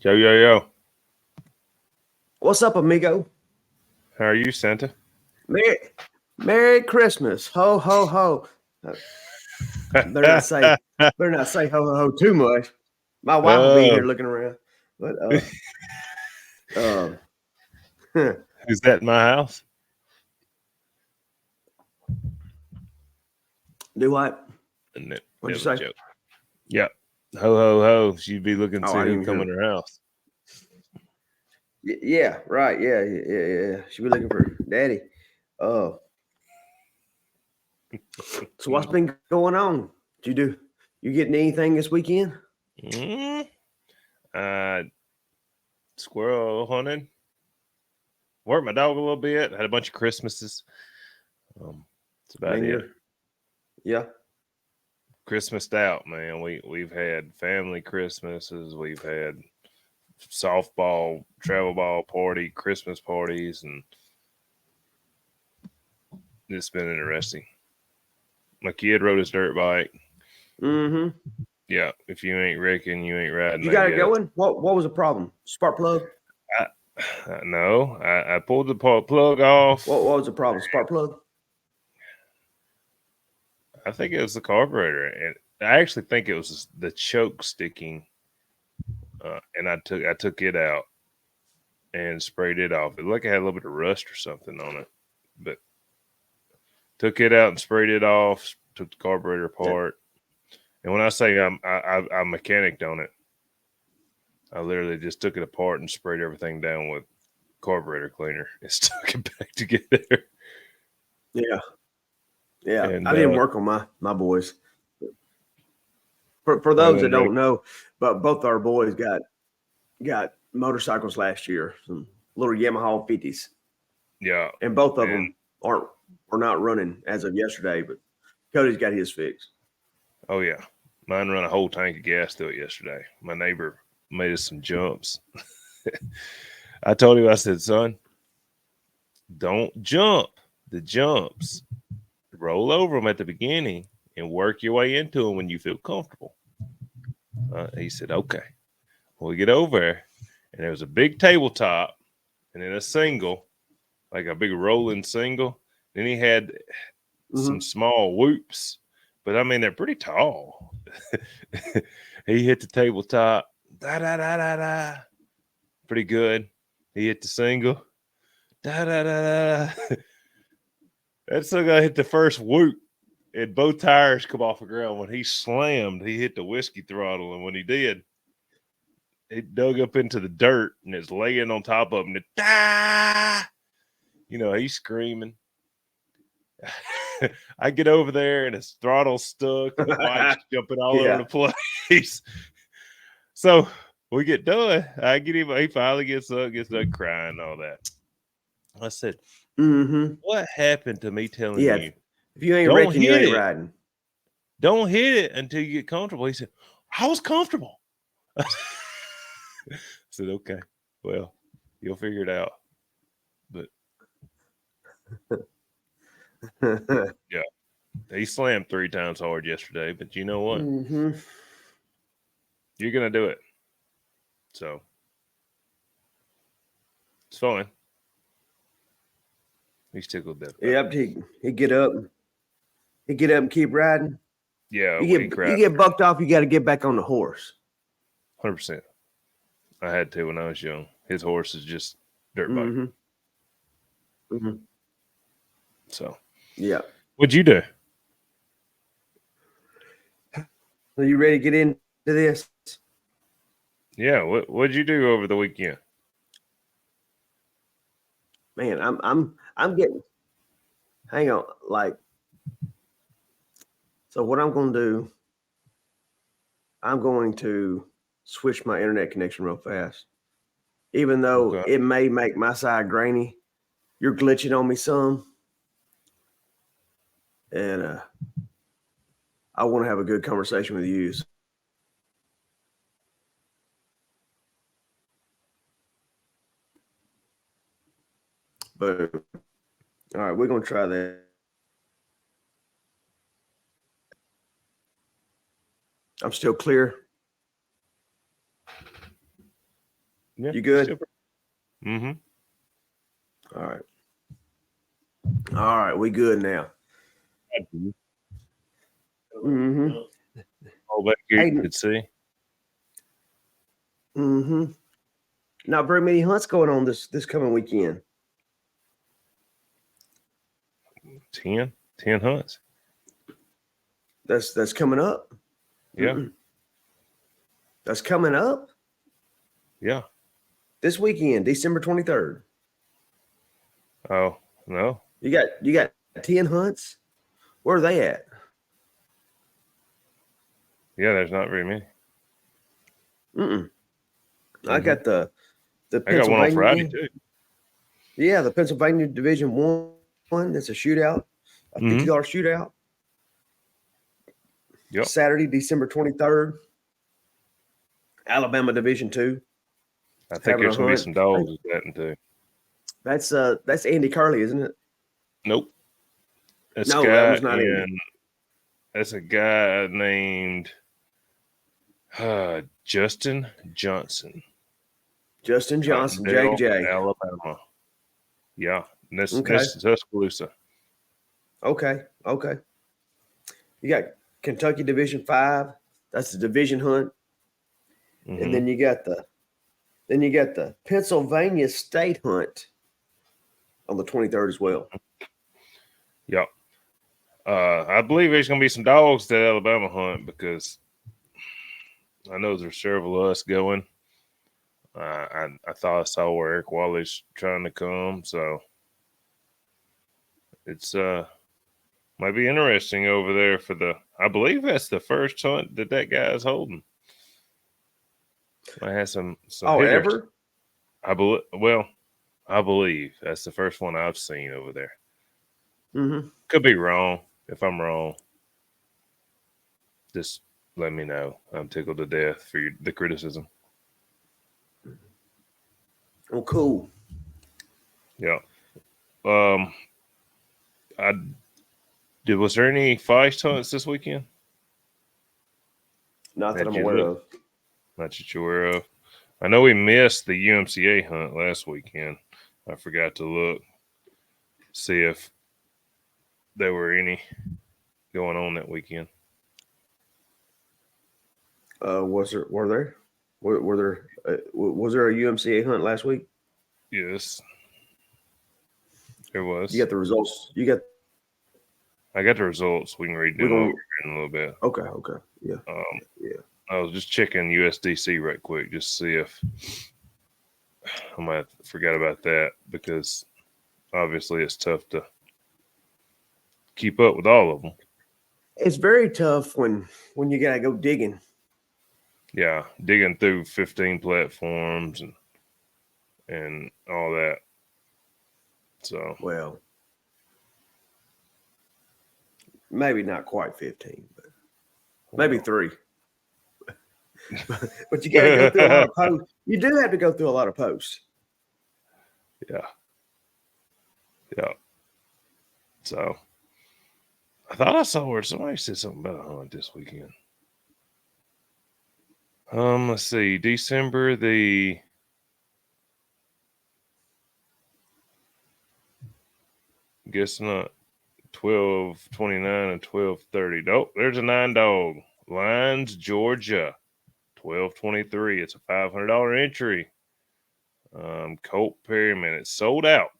Yo, yo, yo. What's up, amigo? How are you, Santa? Merry, Merry Christmas. Ho, ho, ho. Better not say, better not say ho, ho, ho too much. My wife will be Oh, here looking around. But, uh, is that in my house? do what? And that, What'd that you was a say? joke. Yeah. Ho, ho, ho. She'd be looking to Oh, see I who didn't even come hear. in her house. Yeah, right. Yeah. She'll be looking for daddy. Uh, so what's been going on? Did you do? You getting anything this weekend? Mm, uh, Squirrel hunting. Worked my dog a little bit. Had a bunch of Christmases. That's about Man, it. yeah. Christmased out, man. We've had family Christmases. We've had softball, travel ball party, Christmas parties, and it's been interesting. My kid rode his dirt bike. Mm-hmm. Yeah, if you ain't wrecking, you ain't riding, You I got it guess. going? What was the problem? Spark plug? I, no, I pulled the plug off. What was the problem? Spark plug? I think it was the carburetor, and I actually think it was the choke sticking. And I took it out and sprayed it off. It looked like it had a little bit of rust or something on it, but took it out and sprayed it off. Took the carburetor That, apart, and when I say I mechanicked on it, I literally just took it apart and sprayed everything down with carburetor cleaner and stuck it back together. yeah. Yeah, And I didn't work on my boys. For I those that didn't wreck. don't know, but both our boys got motorcycles last year, some little Yamaha 50s, Yeah, and both of and them are not running as of yesterday. But Cody's got his fixed. oh yeah, mine run a whole tank of gas through it yesterday. My neighbor made us some jumps. I told him, I said, son, don't jump the jumps. Roll over them at the beginning and work your way into them when you feel comfortable. He said, okay. Well, we get over there, and there was a big tabletop, and then a single, like a big rolling single. Then he had some Mm-hmm. small whoops, but I mean, they're pretty tall. He hit the tabletop, da da da da da, pretty good. He hit the single, da da da da. That guy hit the first whoop, and both tires come off the ground. When he slammed, he hit the whiskey throttle, and when he did, it dug up into the dirt and it's laying on top of him. And ah! He's screaming. I get over there and his throttle's stuck and the bike's jumping all over Yeah. the place. So we get done. I get him. He finally gets up, gets done crying and all that. I said, Mm-hmm. what happened to me telling Yeah. you, If you ain't don't wrecking, you hit ain't it? riding. Don't hit it until you get comfortable. He said, I was comfortable. I said, okay, well, you'll figure it out. But yeah, he slammed 3 times hard yesterday. But you know what? Mm-hmm. You're going to do it. So it's fine. He's tickled death about it. Yep. He get up. He get up and keep riding. Yeah, You when he you crashed, get bucked off. You got to get back on the horse. 100%. I had to when I was young. His horse is just dirt bike. Mm-hmm. Mm-hmm. So Yeah. what'd you do? Are you ready to get into this? Yeah, what'd you do over the weekend? Man, I'm getting. Hang on, like so. What I'm going to do? I'm going to switch my internet connection real fast. Even though Okay. it may make my side grainy, you're glitching on me some, and I want to have a good conversation with you. But all right, we're gonna try that. I'm still clear. Yeah. You good? Mm-hmm. All right. All right, we good now. Mm-hmm. All back here Hey, you could see. mm-hmm. Not very many hunts going on this coming weekend. 10 hunts. That's coming up. Yeah. Mm-mm. That's coming up Yeah. this weekend, December 23rd. Oh, no. You got 10 hunts. Where are they at? Yeah, there's not very many. Mm-mm. I Mhm. got the I got one on Pennsylvania Friday game. too. Yeah, the Pennsylvania Division One. That's a shootout, a Mhm. $50 shootout. Yep. Saturday, December 23rd. Alabama Division Two. I think Having a there's gonna be hunt. some dogs with that too. That's Andy Curley, isn't it? Nope. That's No, that was not Andy. That's a guy named Justin Johnson. Justin Johnson, Dale, JJ. Alabama. Yeah. And that's Okay. Tuscaloosa. Okay. You got Kentucky Division 5. That's the division hunt. Mhm. And then you got the Pennsylvania State Hunt on the 23rd as well. Yep. I believe there's gonna be some dogs that Alabama hunt because I know there's several of us going. I thought I saw where Eric Wally's trying to come, so it's might be interesting over there for the. I believe that's the first hunt that guy's holding. I had some hitters. Ever? I believe that's the first one I've seen over there. Mm-hmm. Could be wrong. If I'm wrong, just let me know. I'm tickled to death for the criticism. Oh, cool. Yeah. Um. Was there any feist hunts this weekend? Not that I'm aware of. Not that you're aware of. I know we missed the UMCA hunt last weekend. I forgot to look, see if there were any going on that weekend. Was there a UMCA hunt last week? Yes, there was. You got the results. I got the results. We can read them over in a little bit. Okay. Yeah. Yeah. I was just checking USDC right quick just to see if I might forgot about that because obviously it's tough to keep up with all of them. It's very tough when you gotta go digging. Yeah, digging through 15 platforms and all that. So Well, maybe not quite 15, but maybe 3. But you gotta go through a lot of posts. You do have to go through a lot of posts. Yeah. So I thought I saw where somebody said something about a hunt this weekend. Let's see. December the guess not 12/29 and 12/30. Nope, there's a 9 dog. Lyons, Georgia. 12/23. It's a $500 entry. Colt Perryman. It's sold out.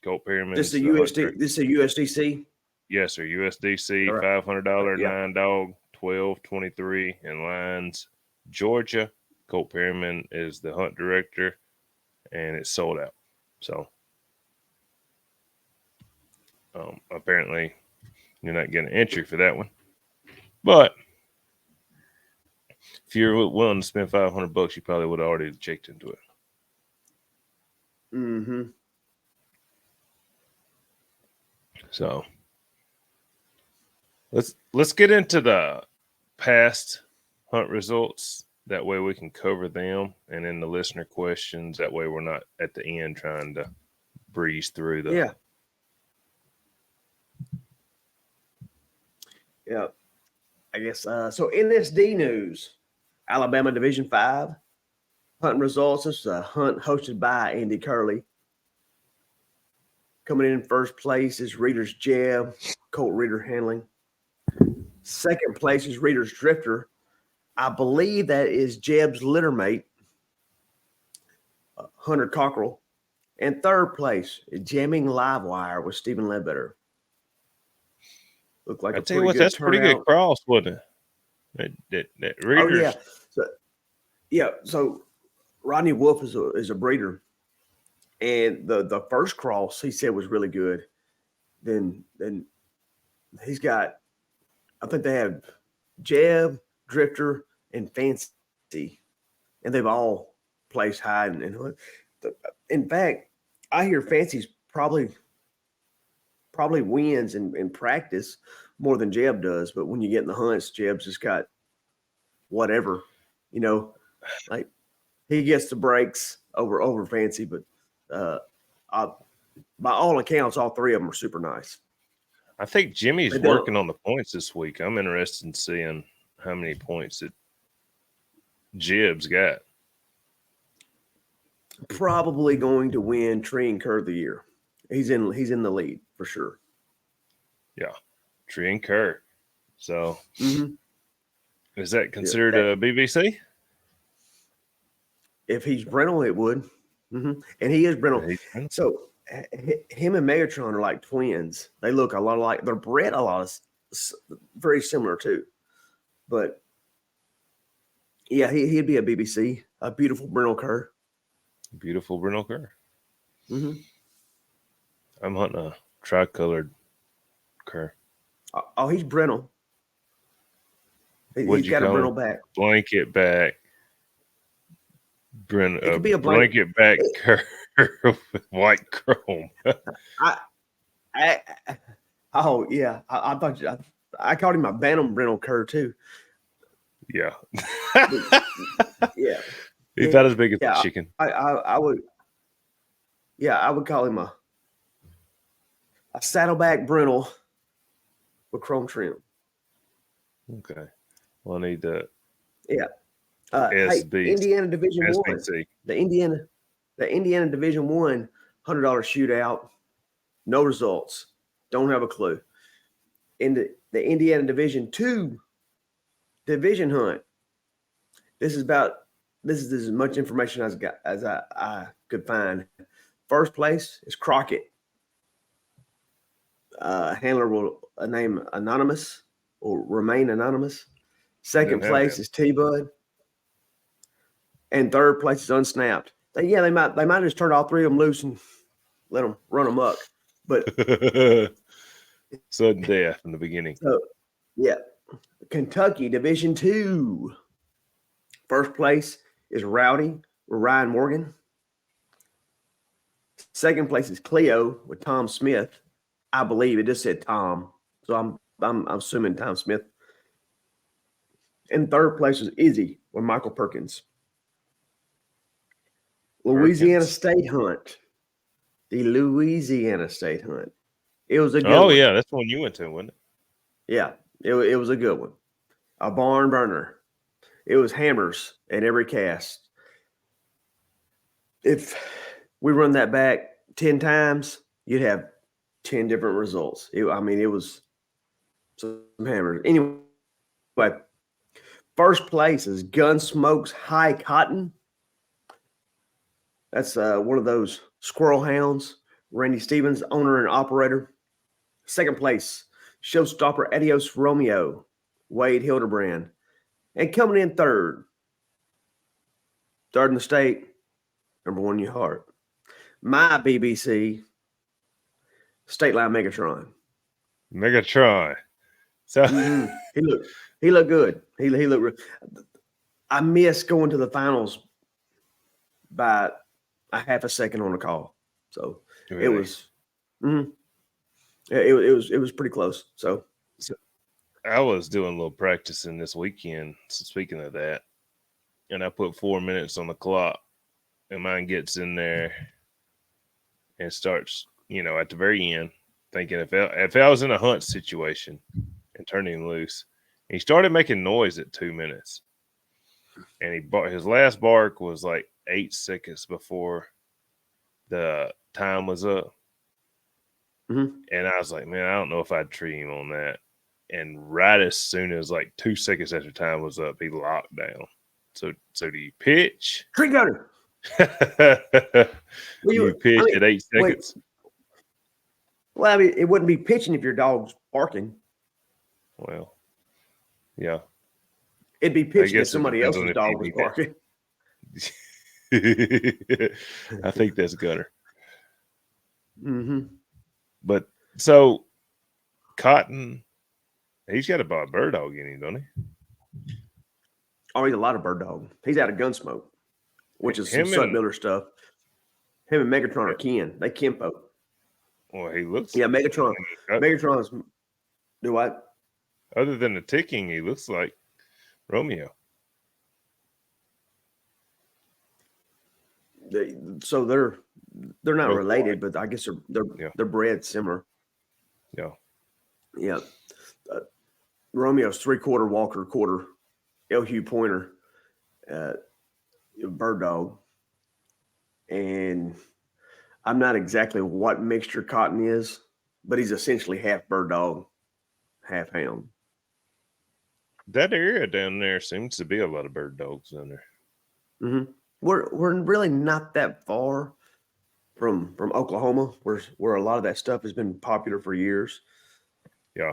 Colt Perryman. This is a USDC. Yes, sir. USDC, Right. $500 Yeah. 9 dog, 12/23 in Lyons, Georgia. Colt Perryman is the hunt director, and it's sold out. So apparently, you're not getting an entry for that one. But if you're willing to spend $500, you probably would have already checked into it. Mm-hmm. So let's get into the past hunt results. That way we can cover them, and then the listener questions. That way we're not at the end trying to breeze through the. Yeah. I guess so. NSD news, Alabama Division 5. hunting results. This is a hunt hosted by Andy Curley. Coming in first place is Reader's Jab, Colt Reader handling. Second place is Reader's Drifter. I believe that is Jeb's littermate, Hunter Cockrell. And third place is Jamming Live Wire with Stephen Ledbetter. Looked like I tell you what, that's turnout. pretty good cross, wasn't it? That Reader's. Oh yeah. So Rodney Wolf is a breeder, and the first cross he said was really good. Then he's got, I think they have Jeb, Drifter, and Fancy, and they've all placed high. And in fact, I hear Fancy's probably wins in practice more than Jeb does. But when you get in the hunts, Jeb's just got whatever, like he gets the breaks over Fancy. But by all accounts, all three of them are super nice. I think Jimmy's working on the points this week. I'm interested in seeing how many points that Jeb's got. Probably going to win Tree and Kerr of the year. He's in the lead for sure. Yeah, Tree and Kerr. So is that considered a BBC? If he's Brennel, it would. And he is Brennel. So him and Megatron are like twins. They look a lot alike. They're bred a lot of very similar too. But yeah, he'd be a BBC. A beautiful Brennel Kerr. Beautiful Brennel Kerr. I'm hunting a tricolored Kerr. Oh, he's Brennel. He's got a Brennel back. Blanket back. It could be a blanket back Kerr with white chrome. I thought I called him a Bantam Brennel Kerr too. Yeah. Yeah. He's about as big as a chicken. I would call him a saddleback Brennel with chrome trim. Okay. Well, I need to. Yeah. Indiana Division SBC. 1. The Indiana Division 1 $100 shootout. No results. Don't have a clue. In the Indiana Division 2 division hunt. This is as much information as I could find. First place is Crockett. Handler will name anonymous or remain anonymous. Second place is T-Bud. And third place is Unsnapped. They might just turn all three of them loose and let them run them up. But sudden death in the beginning. So, yeah. Kentucky Division 2. First place is Rowdy with Ryan Morgan. Second place is Cleo with Tom Smith. I believe it just said Tom, so I'm assuming Tom Smith. And third place is Izzy with Michael Perkins. Louisiana State Hunt. The Louisiana State Hunt. It was a good one. Yeah, that's the one you went to, wasn't it? Yeah, it was a good one. A barn burner. It was hammers at every cast. If we run that back 10 times, you'd have 10 different results. It was some hammers. Anyway, first place is Gunsmoke's High Cotton. That's one of those squirrel hounds. Randy Stevens, owner and operator. Second place, Showstopper Adios Romeo, Wade Hildebrand. And coming in third in the state, number one in your heart, my BBC, State Line Megatron. So he looked good. He looked. I missed going to the finals by a half a second on the call, so really? It was pretty close. So I was doing a little practicing this weekend. So speaking of that, and I put 4 minutes on the clock, and mine gets in there and starts, at the very end, thinking if I was in a hunt situation and turning loose, and he started making noise at 2 minutes. and his last bark was like 8 seconds before the time was up. Mm-hmm. And I was like, man, I don't know if I'd tree him on that. And right as soon as like 2 seconds after time was up, he locked down. So do you pitch? Tree gunner. You pitch at 8 seconds? Well, I mean, it wouldn't be pitching if your dog's barking. Well, yeah. It'd be pitching if somebody else's dog was barking. I think that's gunner. Mm-hmm. But so Cotton, he's got about a bird dog in him, don't he? Oh, he's a lot of bird dog. He's out of Gunsmoke, which is some Sut Miller stuff. Him and Megatron are kin. They kinfolk. Well, he looks. Yeah, Megatron. Megatron's. Do what? Other than the ticking, he looks like Romeo. So they're not related, but I guess they're bred similar. Yeah. Yeah. Romeo's 3/4 Walker, quarter LHU pointer, bird dog, and I'm not exactly what mixture Cotton is, but he's essentially half bird dog, half hound. That area down there seems to be a lot of bird dogs down there. Mm-hmm. We're really not that far from Oklahoma, where a lot of that stuff has been popular for years. Yeah.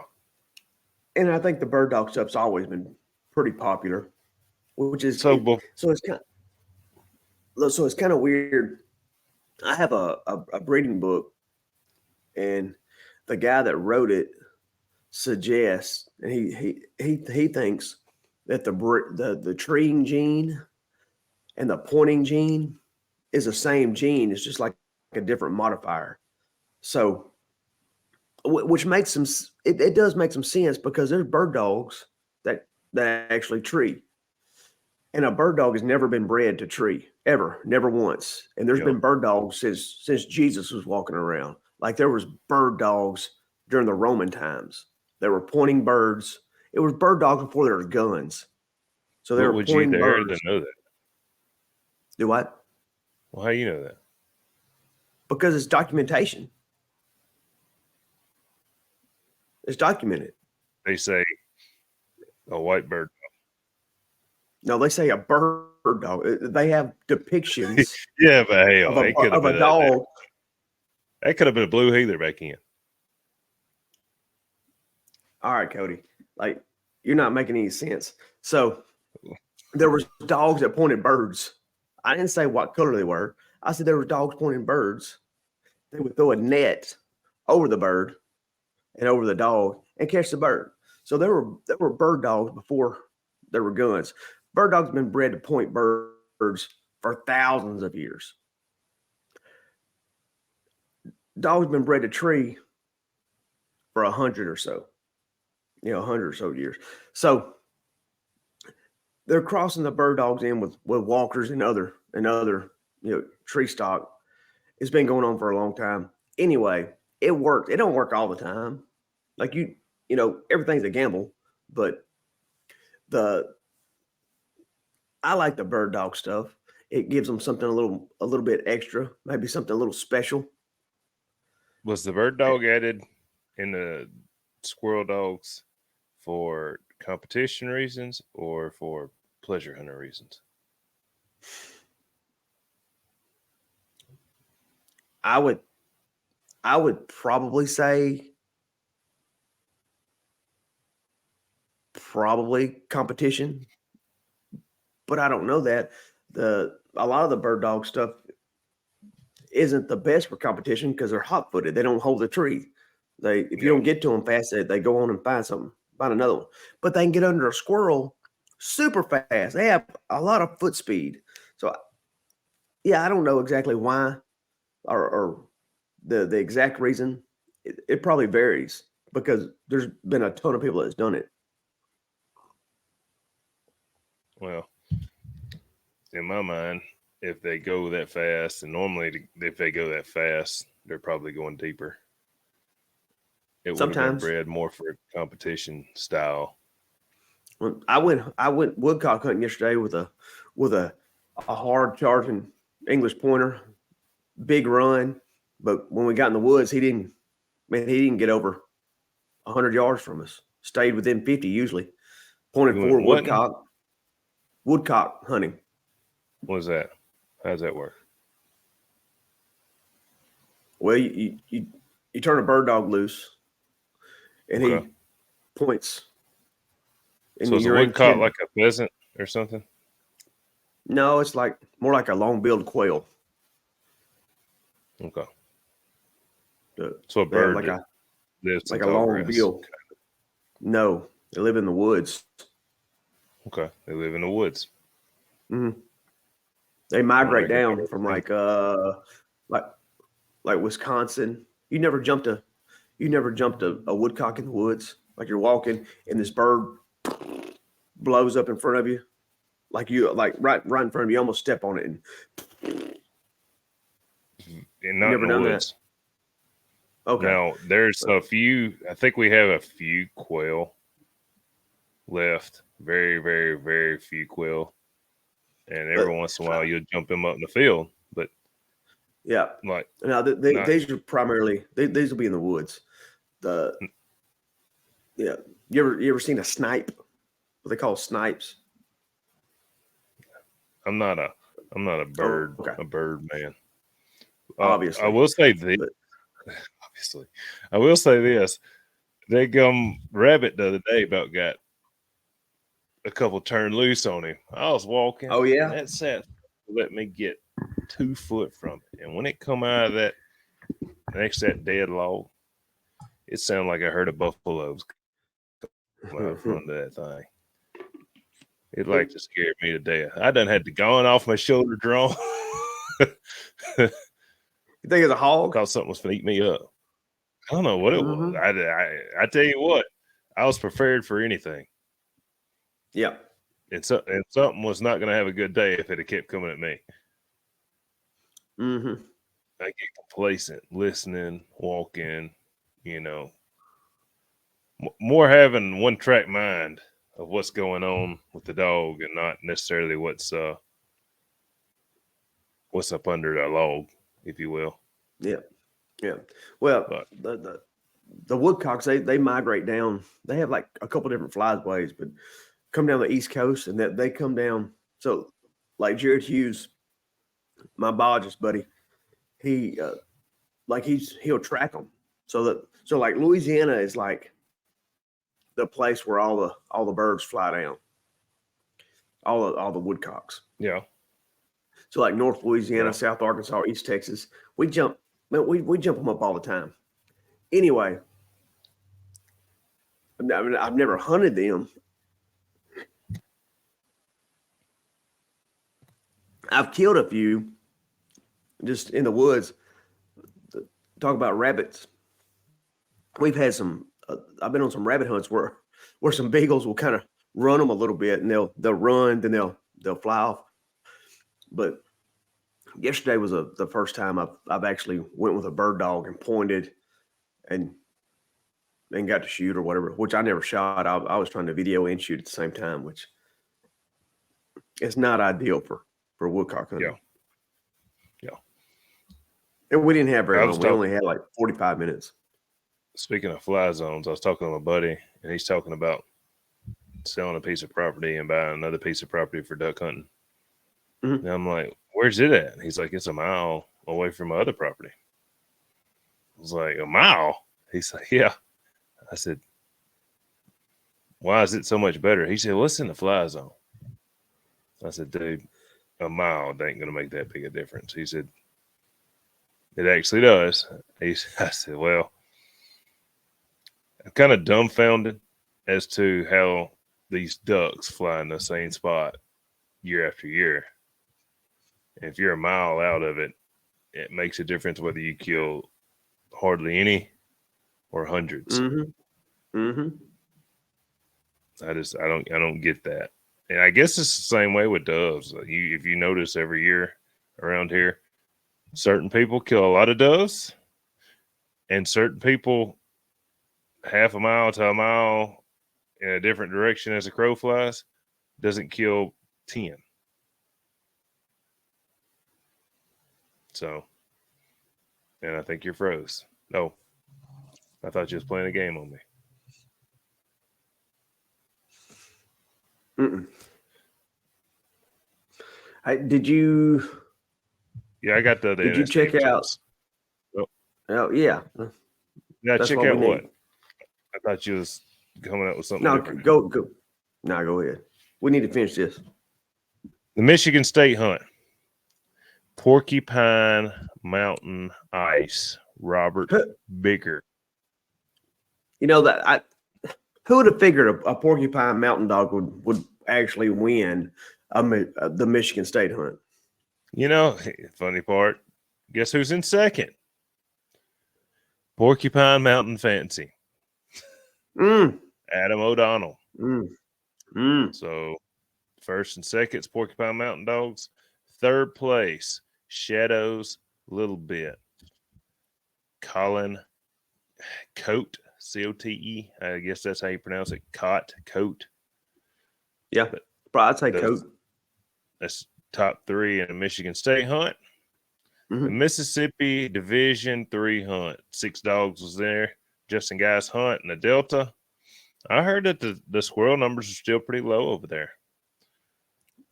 And I think the bird dog stuff's always been pretty popular, which is so it's kind of weird. I have a breeding book, and the guy that wrote it suggests, and he thinks that the treeing gene and the pointing gene is the same gene. It's just like a different modifier. So, which makes some it does make some sense because there's bird dogs that actually tree, and a bird dog has never been bred to tree ever, never once. And there's been bird dogs since Jesus was walking around. Like there was bird dogs during the Roman times. They were pointing birds. It was bird dogs before there was guns. So they were pointing birds. To know that? Do what? Well, how do you know that? Because it's documentation. It's documented. They say a white bird dog. No, they say a bird dog. They have depictions. Yeah, but hell, of a dog. That could have been a blue heeler back in. All right, Cody. Like, you're not making any sense. So there was dogs that pointed birds. I didn't say what color they were. I said there were dogs pointing birds. They would throw a net over the bird and over the dog and catch the bird. So there were bird dogs before there were guns. Bird dogs have been bred to point birds for thousands of years. Dogs have been bred to tree for 100 or so. 100 or so years. So they're crossing the bird dogs in with walkers and other tree stock. It's been going on for a long time. Anyway, it worked. It don't work all the time. Like everything's a gamble, but I like the bird dog stuff. It gives them something a little bit extra, maybe something a little special. Was the bird dog added in the squirrel dogs for competition reasons or for pleasure hunter reasons? I would probably say probably competition, but I don't know that. A lot of the bird dog stuff isn't the best for competition because they're hot-footed. They don't hold the tree. If you don't get to them fast, they go on and find another one. But they can get under a squirrel super fast. They have a lot of foot speed. So, yeah, I don't know exactly why or the exact reason. It probably varies because there's been a ton of people that's done it. Well, in my mind, if they go that fast, and normally if they go that fast, they're probably going deeper. It would have been bred more for competition style. I went woodcock hunting yesterday with a hard charging English pointer, big run. But when we got in the woods, he didn't get over 100 yards from us. Stayed within 50 usually. Pointed You forward went what? woodcock hunting. What is that? How does that work? Well, you turn a bird dog loose, and Okay. he points. And So is a you're woodcock intent. like a pheasant or something? No, it's like more like a long-billed quail. Okay. The- So a They have bird that lives in like a tall long grass. bill. No, they live in the woods. Okay. They live in the woods. Mm-hmm. They I'm gonna migrate make a down note. from like Wisconsin. You never jumped a woodcock in the woods. Like you're walking and this bird blows up in front of you. Like right in front of you, you almost step on it. And And you not in never the done that? woods. Okay. Now there's a few. I think we have a few quail left. Very, very, very few quail. And every But once in a while you'll jump them up in the field, but yeah. like Now not. these are primarily these will be in the woods. The Yeah. You ever seen a snipe? What they call snipes? I'm not a Oh, okay. bird man. I Obviously. will say this. But Obviously, I will say this. They rabbit the other day about got a couple turned loose on him. I was walking, oh and yeah. that sat let me get 2 foot from it. And when it come out of that next to that dead log, it sounded like I heard a buffalo's come out from under that thing. It like just scared me to death. I done had the gun off my shoulder drawn. You think it's a hog? Thought something was gonna eat me up. I don't know what it was. Mm-hmm. I tell you what, I was prepared for anything. Yeah. And something was not going to have a good day if it had kept coming at me. Mm-hmm. I get complacent, listening, walking, you know, more having one track mind of what's going on with the dog and not necessarily what's up under the log, if you will. Yeah. Yeah. Well, But the woodcocks they migrate down. They have like a couple different flyways, but come down the East Coast and that they come down. So like Jared Hughes, my biologist buddy, he he'll track them. So like Louisiana is like the place where all the birds fly down, all the woodcocks. yeah, So like North Louisiana, yeah, South Arkansas, East Texas, we jump, man, we jump them up all the time. Anyway, I mean, I've never hunted them. I've killed a few just in the woods. Talk about rabbits. We've had some. I've been on some rabbit hunts where some beagles will kind of run them a little bit, and they'll run, then they'll fly off. But yesterday was the first time I've actually went with a bird dog and pointed and got to shoot or whatever. Which I never shot. I was trying to video and shoot at the same time, which is not ideal for woodcock yeah, hunting. yeah. And we didn't have very I long. was We only had like 45 minutes. speaking of fly zones, I was talking to my buddy, and he's talking about selling a piece of property and buying another piece of property for duck hunting. Mm-hmm. And I'm like, where's it at? He's like, it's a mile away from my other property. I was like, a mile? He's like, yeah. I said, why is it so much better? He said, what's in the fly zone? I said, dude, a mile ain't going to make that big a difference. He said, it actually does. I said, well, I'm kind of dumbfounded as to how these ducks fly in the same spot year after year. And if you're a mile out of it, it makes a difference whether you kill hardly any or hundreds. Mm-hmm. Mm-hmm. I don't get that. And I guess it's the same way with doves. If you notice every year around here, certain people kill a lot of doves, and certain people half a mile to a mile in a different direction as a crow flies doesn't kill 10. So, and I think you're froze. No, I thought you was playing a game on me. Did you? Yeah, I got the other. Did you check out? Oh yeah. Now That's check what out we what? need. I thought you was coming up with something No, different. go. No, go ahead. We need to finish this. The Michigan State hunt. Porcupine Mountain Ice. Robert Bigger. You know that who would have figured a porcupine mountain dog would actually win the Michigan State hunt? You know, funny part. Guess who's in second? Porcupine Mountain Fancy. Adam O'Donnell. So first and second's Porcupine Mountain Dogs. Third place, Shadows Little Bit. Colin Cote, Cote. I guess that's how you pronounce it. Cote. Yeah, I'd say Cote. That's top 3 in the Michigan State hunt. The Mississippi Division 3 hunt. 6 dogs was there. Justin Guy's hunt in the Delta. I heard that the squirrel numbers are still pretty low over there.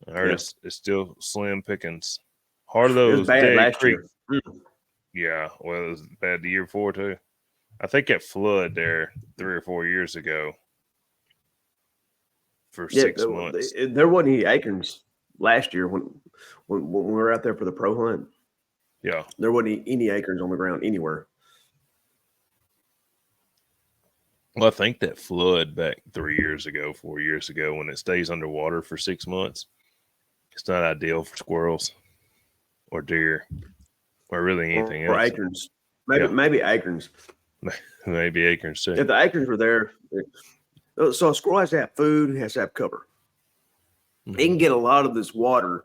I heard it's still slim pickings. Harlow's it was bad Day last Creek. year. Yeah, well, it was bad the year before too. I think it flooded there 3 or 4 years ago for 6 months. There wasn't any acorns last year when we were out there for the pro hunt. Yeah, there wasn't any acorns on the ground anywhere. Well, I think that flood back 3 years ago, 4 years ago, when it stays underwater for 6 months, it's not ideal for squirrels or deer or really anything else. Or acorns. Maybe acorns. Maybe acorns too. If the acorns were there, so a squirrel has to have food, it has to have cover. Mm-hmm. It can get a lot of this water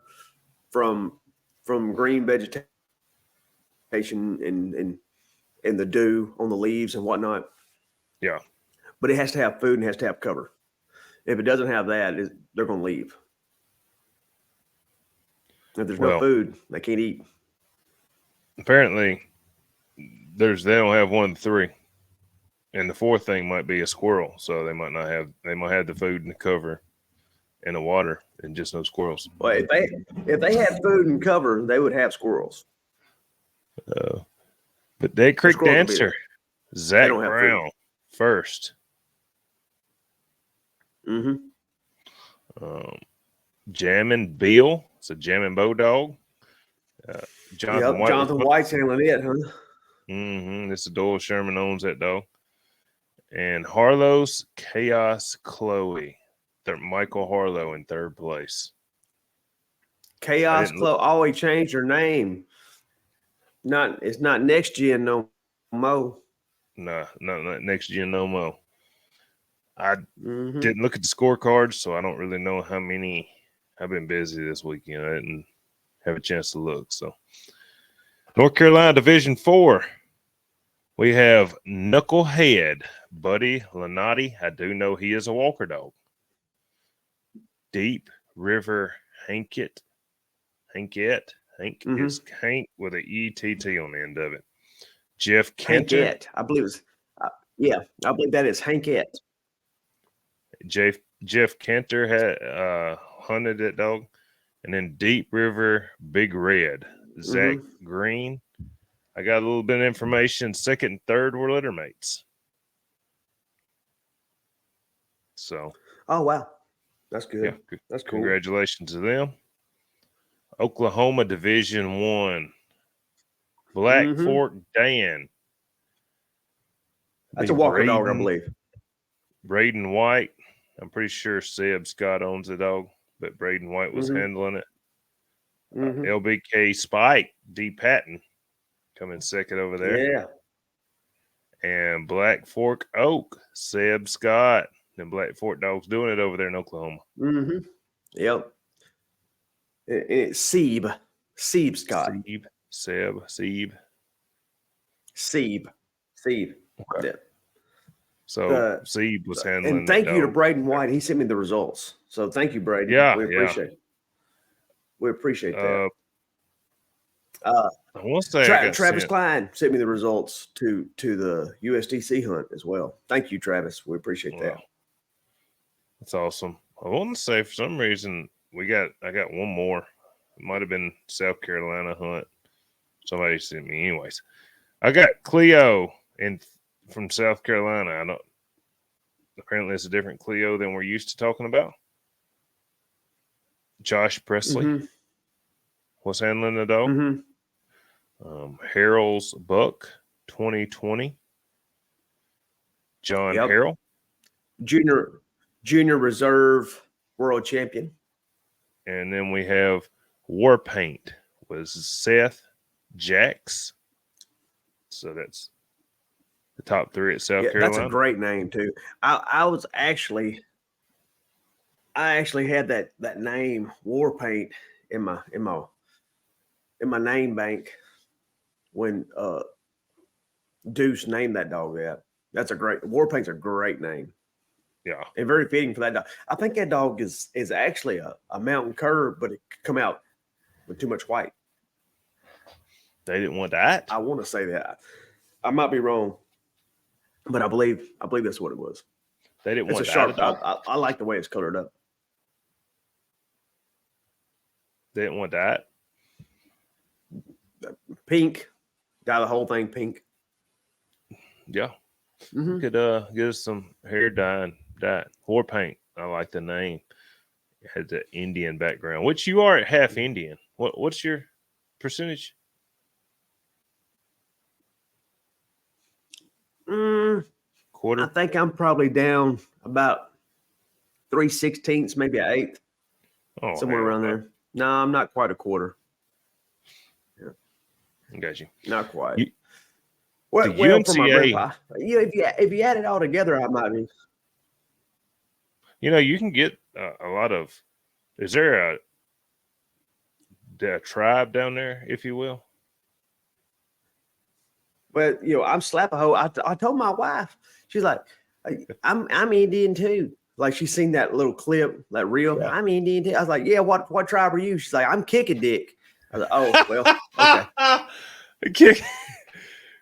from green vegetation and the dew on the leaves and whatnot. Yeah. But it has to have food and it has to have cover. If it doesn't have that, they're going to leave. If there's no food, they can't eat. Apparently, they don't have 1 to 3, and the 4th thing might be a squirrel. So they might have the food and the cover and the water, and just no squirrels. Well, if they had food and cover, they would have squirrels. But Day Creek Dancer, Zach Brown first. Jammin' Bill. It's a Jammin' Bow dog. Jonathan White's handling it, huh? This is Doyle Sherman owns that dog. And Harlow's Chaos Chloe. Michael Harlow in 3rd place. Chaos Chloe always changed her name. It's not Next Gen no mo. No, not Next Gen no mo. I didn't look at the scorecards, so I don't really know how many. I've been busy this weekend. I didn't have a chance to look. So, North Carolina Division 4, we have Knucklehead Buddy Lanati. I do know he is a walker dog. Deep River Hank is Hank with an ETT on the end of it. Jeff Cantor. Hankette. I believe it's I believe that is Hankette. Jeff Cantor had hunted that dog. And then Deep River Big Red, Zach Green. I got a little bit of information. 2nd and 3rd were litter mates. So. Oh, wow. That's good. Yeah, that's cool. Congratulations to them. Oklahoma Division 1. Black Fork Dan. That's a walker dog, I believe. Braden White. I'm pretty sure Seb Scott owns the dog, but Braden White was handling it. LBK Spike, D. Patton, coming 2nd over there. Yeah. And Black Fork Oak, Seb Scott. And Black Fork Dogs doing it over there in Oklahoma. Yep. It's Seb Scott. Seb. Okay. Yeah. So Steve was handling. And thank the you to dog. Braden White. He sent me the results. So thank you, Braden. Yeah, We appreciate it. We appreciate that. I want to say I got Travis sent. Klein sent me the results to the USDC hunt as well. Thank you, Travis. We appreciate that. That's awesome. I want to say for some reason I got one more. It might have been South Carolina hunt. Somebody sent me, anyways. I got Cleo from South Carolina. I don't. Apparently, it's a different Cleo than we're used to talking about. Josh Presley Mm-hmm. was handling the dog. Mm-hmm. Harold's Buck 2020. John Harrell. Junior reserve world champion. And then we have War Paint was Seth Jacks. So that's the top three at South Carolina. That's a great name too. I actually had that name War Paint in my name bank when Deuce named that dog that. That's a great War Paint's a great name. Yeah. And very fitting for that dog. I think that dog is actually a mountain cur, but it could come out with too much white. They didn't want that. I want to say that. I might be wrong, but I believe that's what it was. They didn't want a sharp that. I like the way it's colored up. They didn't want that. Pink. Dye the whole thing pink. Yeah. Mm-hmm. Could get us some hair dye. War Paint. I like the name. It had the Indian background, which you are half Indian. What's your percentage? Quarter. I think I'm probably down about 3/16, maybe an eighth. Oh, somewhere around there. No, I'm not quite a quarter. Yeah. I got you. Not quite. The well, UNCA, for my grandpa, if you add it all together, I might be. You can get a lot of. Is there a tribe down there, if you will? But I'm Slapaho. I told my wife, she's like, I'm Indian too. Like she's seen that little clip, that reel. Yeah. I'm Indian too. I was like, yeah. What tribe are you? She's like, I'm Kicking Dick. I was like, oh well, okay. Kick.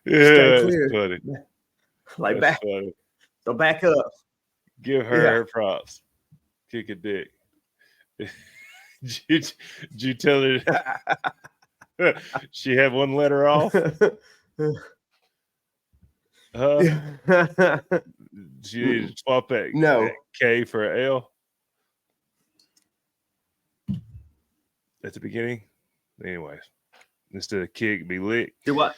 Yeah, stay clear. Funny. Like that's back. Funny. So back up. Give her props. Kick a dick. Did you tell her she had one letter off? She needed to swap that K for an L at the beginning. Anyways, instead of kick, be lick. Do what?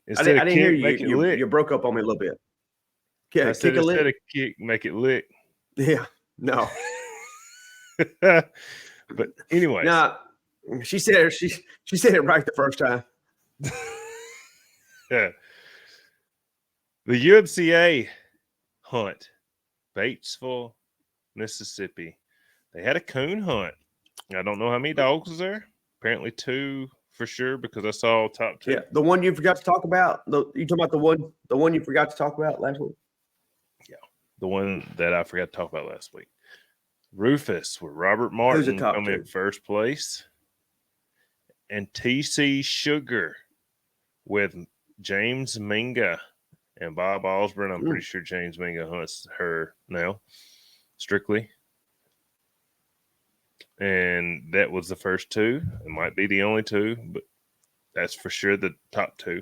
Instead I didn't hear you. Make it lick. You broke up on me a little bit. Yeah, instead of kick, make it lick. Yeah, no. But anyway, nah, she said it right the first time. Yeah. The UMCA hunt, Batesville, Mississippi. They had a coon hunt. I don't know how many dogs was there. Apparently 2 for sure because I saw top 2. Yeah, the one you forgot to talk about. You talking about the one you forgot to talk about last week? Yeah, the one that I forgot to talk about last week. Rufus with Robert Martin come in first place. And TC Sugar with James Minga and Bob Osborne. I'm pretty sure James Minga hunts her now, strictly. And that was the first 2. It might be the only 2, but that's for sure the top 2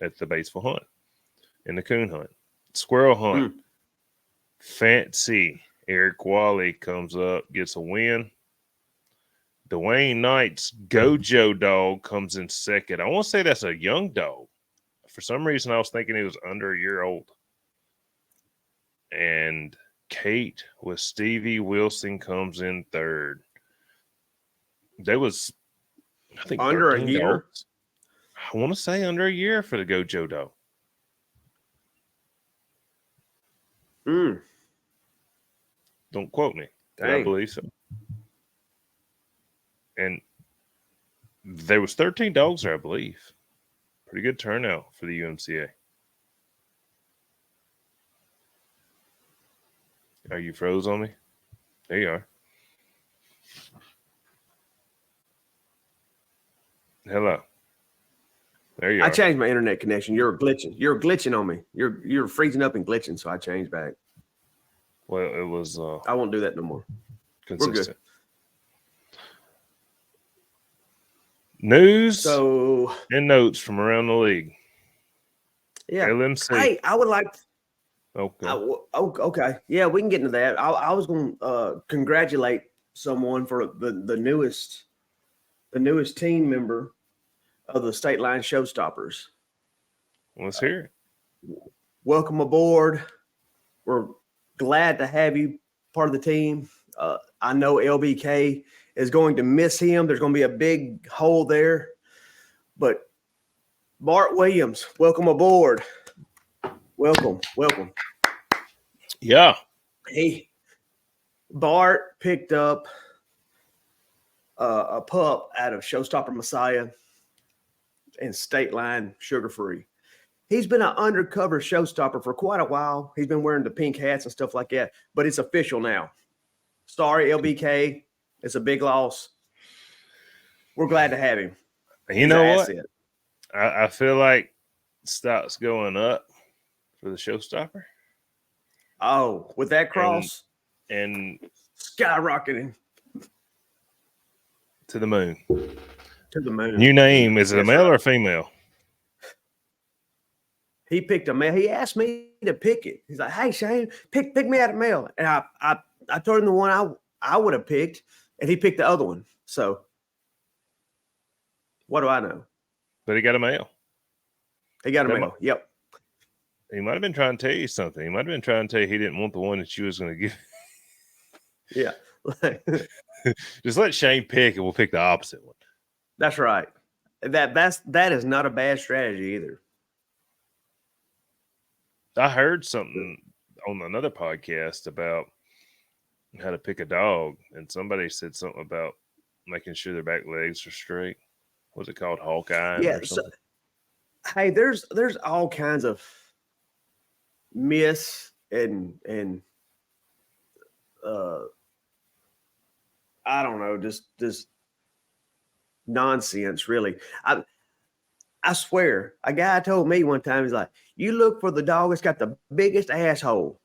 at the Batesville hunt and the coon hunt. Squirrel hunt. Fancy. Eric Wally comes up, gets a win. Dwayne Knight's Gojo dog comes in second. I want to say that's a young dog. For some reason, I was thinking he was under a year old. And Kate with Stevie Wilson comes in third. There was, I think, under a year. Dogs. I want to say under a year for the Gojo dog. Don't quote me. I believe so. And there was 13 dogs there, I believe. Pretty good turnout for the UMCA. Are you froze on me? There you are. Hello. There you I are. changed my internet connection. You're glitching. You're glitching on me. You're freezing up and glitching, so I changed back. Well, it was I won't do that no more. consistent. We're good. News So and notes from around the league. yeah. LMC. Hey, I would like. Okay. Okay. Yeah, we can get into that. I was going to congratulate someone for the newest team member of the State Line Showstoppers. Let's hear it. Welcome aboard. We're glad to have you part of the team. I know LBK is going to miss him. There's going to be a big hole there. But Bart Williams, welcome aboard. Welcome. Yeah. Hey, Bart picked up a pup out of Showstopper Messiah and State Line Sugar Free. He's been an undercover showstopper for quite a while. He's been wearing the pink hats and stuff like that, but it's official now. Sorry, LBK. It's a big loss. We're glad to have him. You know what? I feel like stock's going up for the showstopper. Oh, with that cross and skyrocketing to the moon. To the moon. New name, is it a male or a female? He picked a male. He asked me to pick it. He's like, "Hey Shane, pick me out a male." And I told him the one I would have picked, and he picked the other one. So what do I know? But he got a male. He got a male. Yep. He might have been trying to tell you something. He might have been trying to tell you he didn't want the one that you was going to give. Yeah. Just let Shane pick, and we'll pick the opposite one. That's right. That is not a bad strategy either. I heard something on another podcast about how to pick a dog, and somebody said something about making sure their back legs are straight. What's it called? Hawkeye or something? Hey, there's all kinds of myths and I don't know, just nonsense, really. I swear, a guy told me one time, he's like, "You look for the dog that's got the biggest asshole.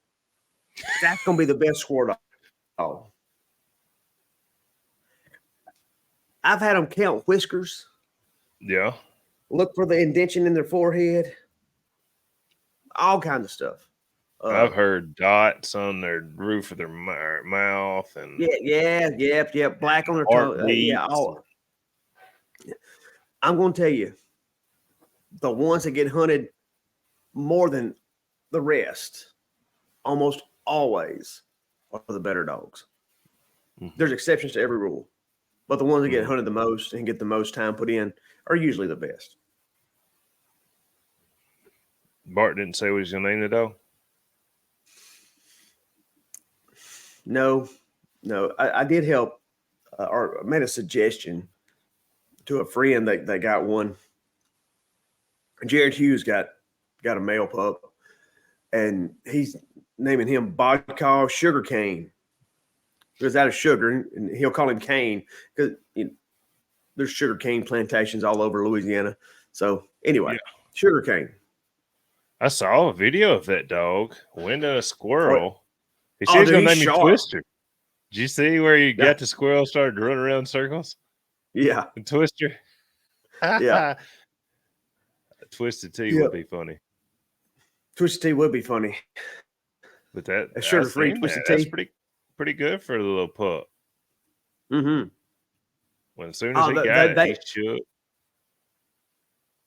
That's gonna be the best squirrel dog." I've had them count whiskers. Yeah. Look for the indentation in their forehead. All kinds of stuff. I've heard dots on their roof of their mouth, and yeah, black on their tongue. Yeah, all. I'm going to tell you, the ones that get hunted more than the rest, almost always, are the better dogs. Mm-hmm. There's exceptions to every rule, but the ones that get hunted the most and get the most time put in are usually the best. Bart didn't say what he's going to name the dog? No. I did help or made a suggestion to a friend that got one. Jared Hughes got a male pup, and he's naming him Vodka Sugarcane. Because out of sugar, and he'll call him Cane because there's sugar cane plantations all over Louisiana. So anyway, Sugarcane. I saw a video of that dog winding a squirrel. He said he's going to name him Twister. Did you see where you got the squirrel started running around in circles? Yeah. And Twister? Yeah. Twisted T would be funny. Twisted T would be funny. But that sugar-free Twisted T. That's pretty good for the little pup. Mm-hmm. When as soon as he got it, he shook.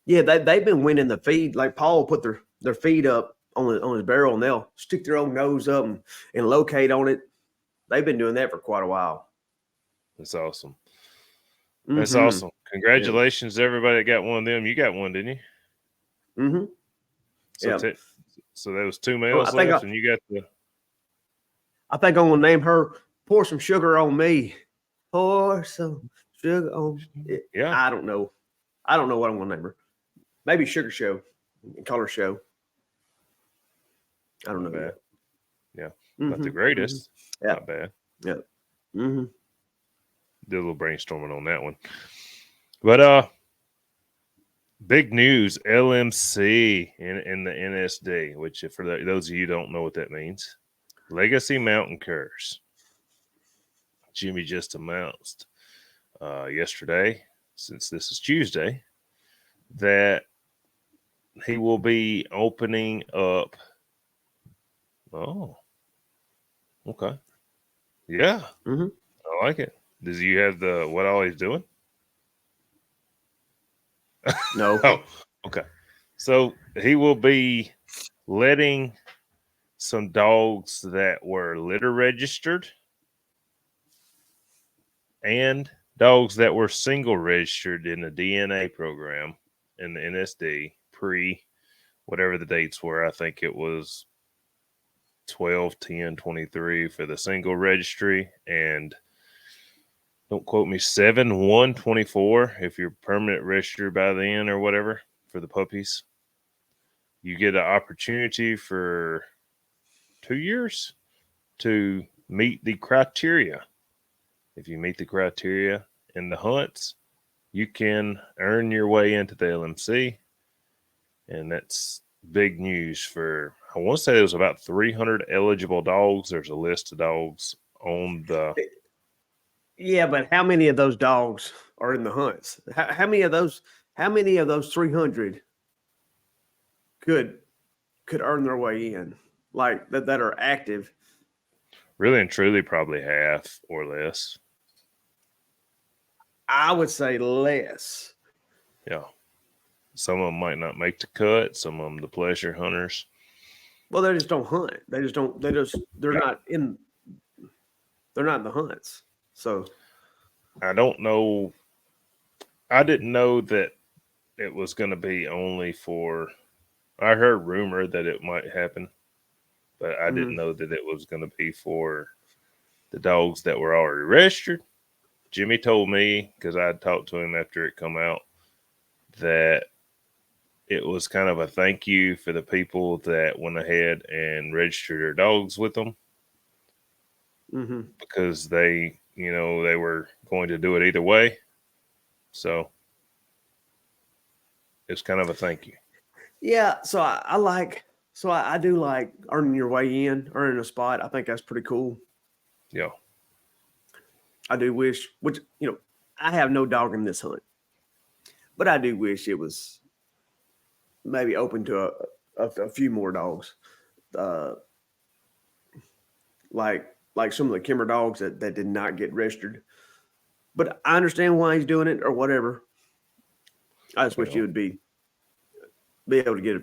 Yeah, they've been winning the feed. Like Paul put their feet up on his barrel, and they'll stick their own nose up and locate on it. They've been doing that for quite a while. That's awesome. That's awesome. Congratulations to everybody that got one of them. You got one, didn't you? Mm-hmm. So there was two males left, and you got the. I think I'm gonna name her "Pour Some Sugar on Me." Pour some sugar on me. Yeah. I don't know what I'm gonna name her. Maybe Sugar Show. Call her Show. I don't know that. Yeah. Not the greatest. Yeah. Not bad. Yeah. Mm-hmm. Did a little brainstorming on that one. But big news, LMC in the NSD, which for those of you who don't know what that means, Legacy Mountain Curs. Jimmy just announced yesterday, since this is Tuesday, that he will be opening up. Oh, okay. Yeah, Mm-hmm. I like it. Does you have the what all he's doing? No. Oh, okay. So he will be letting some dogs that were litter registered and dogs that were single registered in the DNA program in the NSD pre whatever the dates were. I think it was 12, 10, 23 for the single registry, and don't quote me, 7, 1, 24 if you're permanent registered by then or whatever for the puppies. You get an opportunity for 2 years to meet the criteria. If you meet the criteria in the hunts, you can earn your way into the LMC. And that's big news for, I want to say there was about 300 eligible dogs. There's a list of dogs on the. Yeah, but how many of those dogs are in the hunts? How many of those? How many of those 300 could earn their way in, like that are active? Really and truly, probably half or less. I would say less. Yeah. Some of them might not make the cut. Some of them, the pleasure hunters. Well, they just don't hunt. They just don't. They're Yeah. not in. They're not in the hunts. So I don't know. I didn't know that it was going to be only for. I heard rumor that it might happen, but I didn't know that it was going to be for the dogs that were already registered. Jimmy told me, because I had talked to him after it come out, that it was kind of a thank you for the people that went ahead and registered their dogs with them, because they, they were going to do it either way. So it's kind of a thank you. yeah, so I do like earning your way in, earning a spot. I think that's pretty cool. Yeah. I do wish, which I have no dog in this hunt, but I do wish it was maybe open to a few more dogs, uh, like some of the Kimmer dogs that did not get registered. But I understand why he's doing it or whatever. I just wish you would be able to get a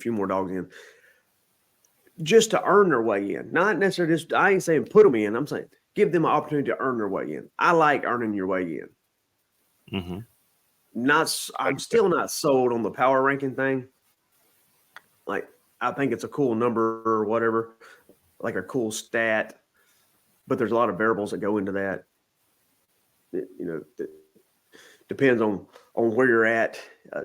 few more dogs in, just to earn their way in. Not necessarily just. I ain't saying put them in. I'm saying give them an opportunity to earn their way in. I like earning your way in. Mm-hmm. I'm still not sold on the power ranking thing. Like, I think it's a cool number or whatever, like a cool stat, but there's a lot of variables that go into that. It depends on where you're at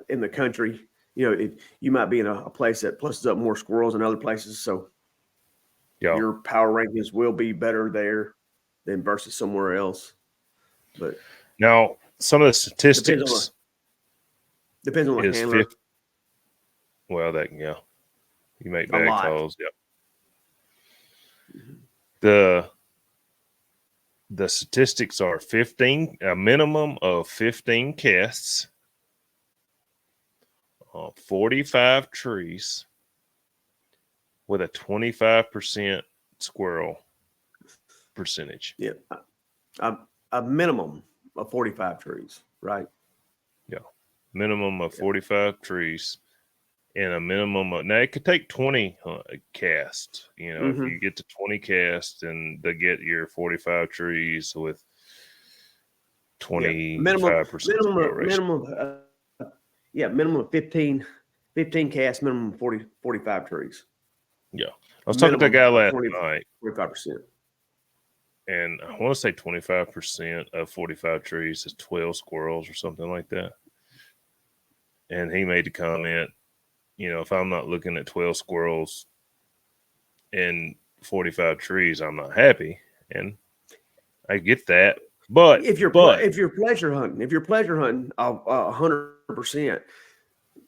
in the country. You might be in a place that pluses up more squirrels than other places, so your power rankings will be better there than versus somewhere else. But now some of the statistics depends on the handler. Well, you make A bad lot. calls. Yep. The statistics are a minimum of 15 casts, 45 trees with a 25% squirrel percentage. Yeah. A minimum of 45 trees, right? Yeah. Minimum of 45 trees and a minimum of, now it could take 20 casts. If you get to 20 casts and they get your 45 trees with 25% minimum of 15 casts, minimum 45 trees. Yeah. I was talking to a guy last night. 45%. And I want to say 25% of 45 trees is 12 squirrels or something like that. And he made the comment, if I'm not looking at 12 squirrels and 45 trees, I'm not happy, and I get that. But if you're pleasure hunting, 100%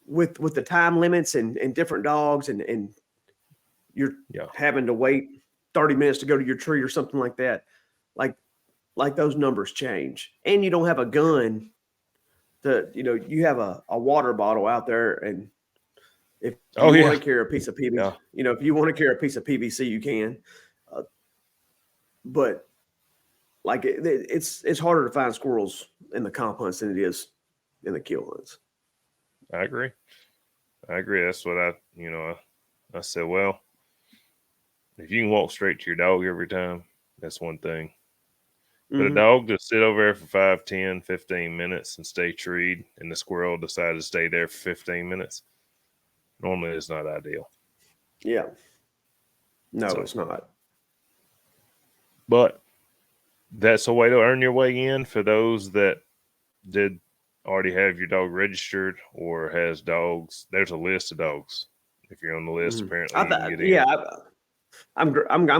with the time limits and different dogs and you're yeah, having to wait 30 minutes to go to your tree or something like that, like those numbers change. And you don't have a gun you have a water bottle out there, and if you want to carry a piece of PVC, if you want to carry a piece of PVC, you can. But like it's harder to find squirrels in the comp hunts than it is in the kill hunts. I agree. That's what I said, well, if you can walk straight to your dog every time, that's one thing. But a dog to sit over there for 5, 10, 15 minutes and stay treed, and the squirrel decided to stay there for 15 minutes, normally it's not ideal. Yeah. No, it's not. But that's a way to earn your way in for those that did already have your dog registered or has dogs. There's a list of dogs. If you're on the list, apparently you can get in. Yeah, I'm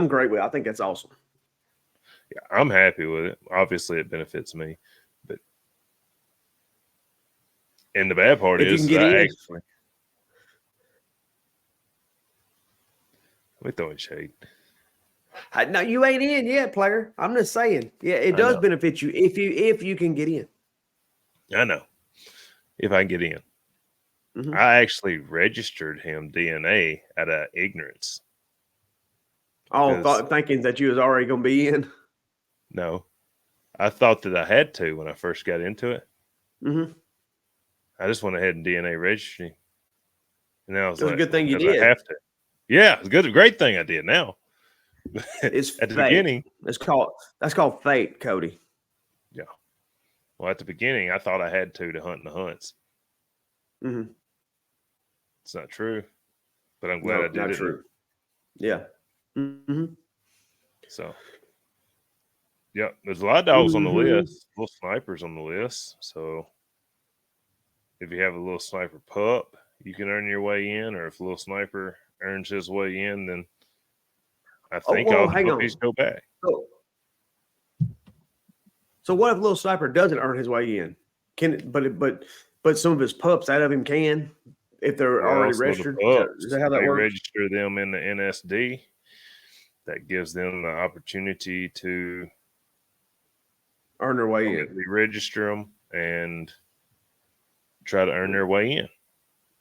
great with it. I think that's awesome. Yeah, I'm happy with it. Obviously, it benefits me, but and the bad part is actually we throwing shade. No, you ain't in yet, player. I'm just saying. Yeah, it does benefit you if you can get in. I know. If I can get in. I actually registered him DNA out of ignorance. Thinking that you was already going to be in? No. I thought that I had to when I first got into it. I just went ahead and DNA registered him. And now I was like, a good thing you did. I have to. Yeah, it's a great thing I did now. It's at the beginning. That's called fate, Cody. Yeah. Well, at the beginning, I thought I had to hunt in the hunts. It's not true, but I'm glad I did not it. True. Yeah. So, yeah, there's a lot of dogs on the list, little snipers on the list. So, if you have a little sniper pup, you can earn your way in, or if a little sniper earns his way in, then I think all the puppies go back. So what if little sniper doesn't earn his way in? But some of his pups out of him can, if they're already registered. Is that how that works? Register them in the NSD. That gives them the opportunity to earn their way in. Register them and try to earn their way in.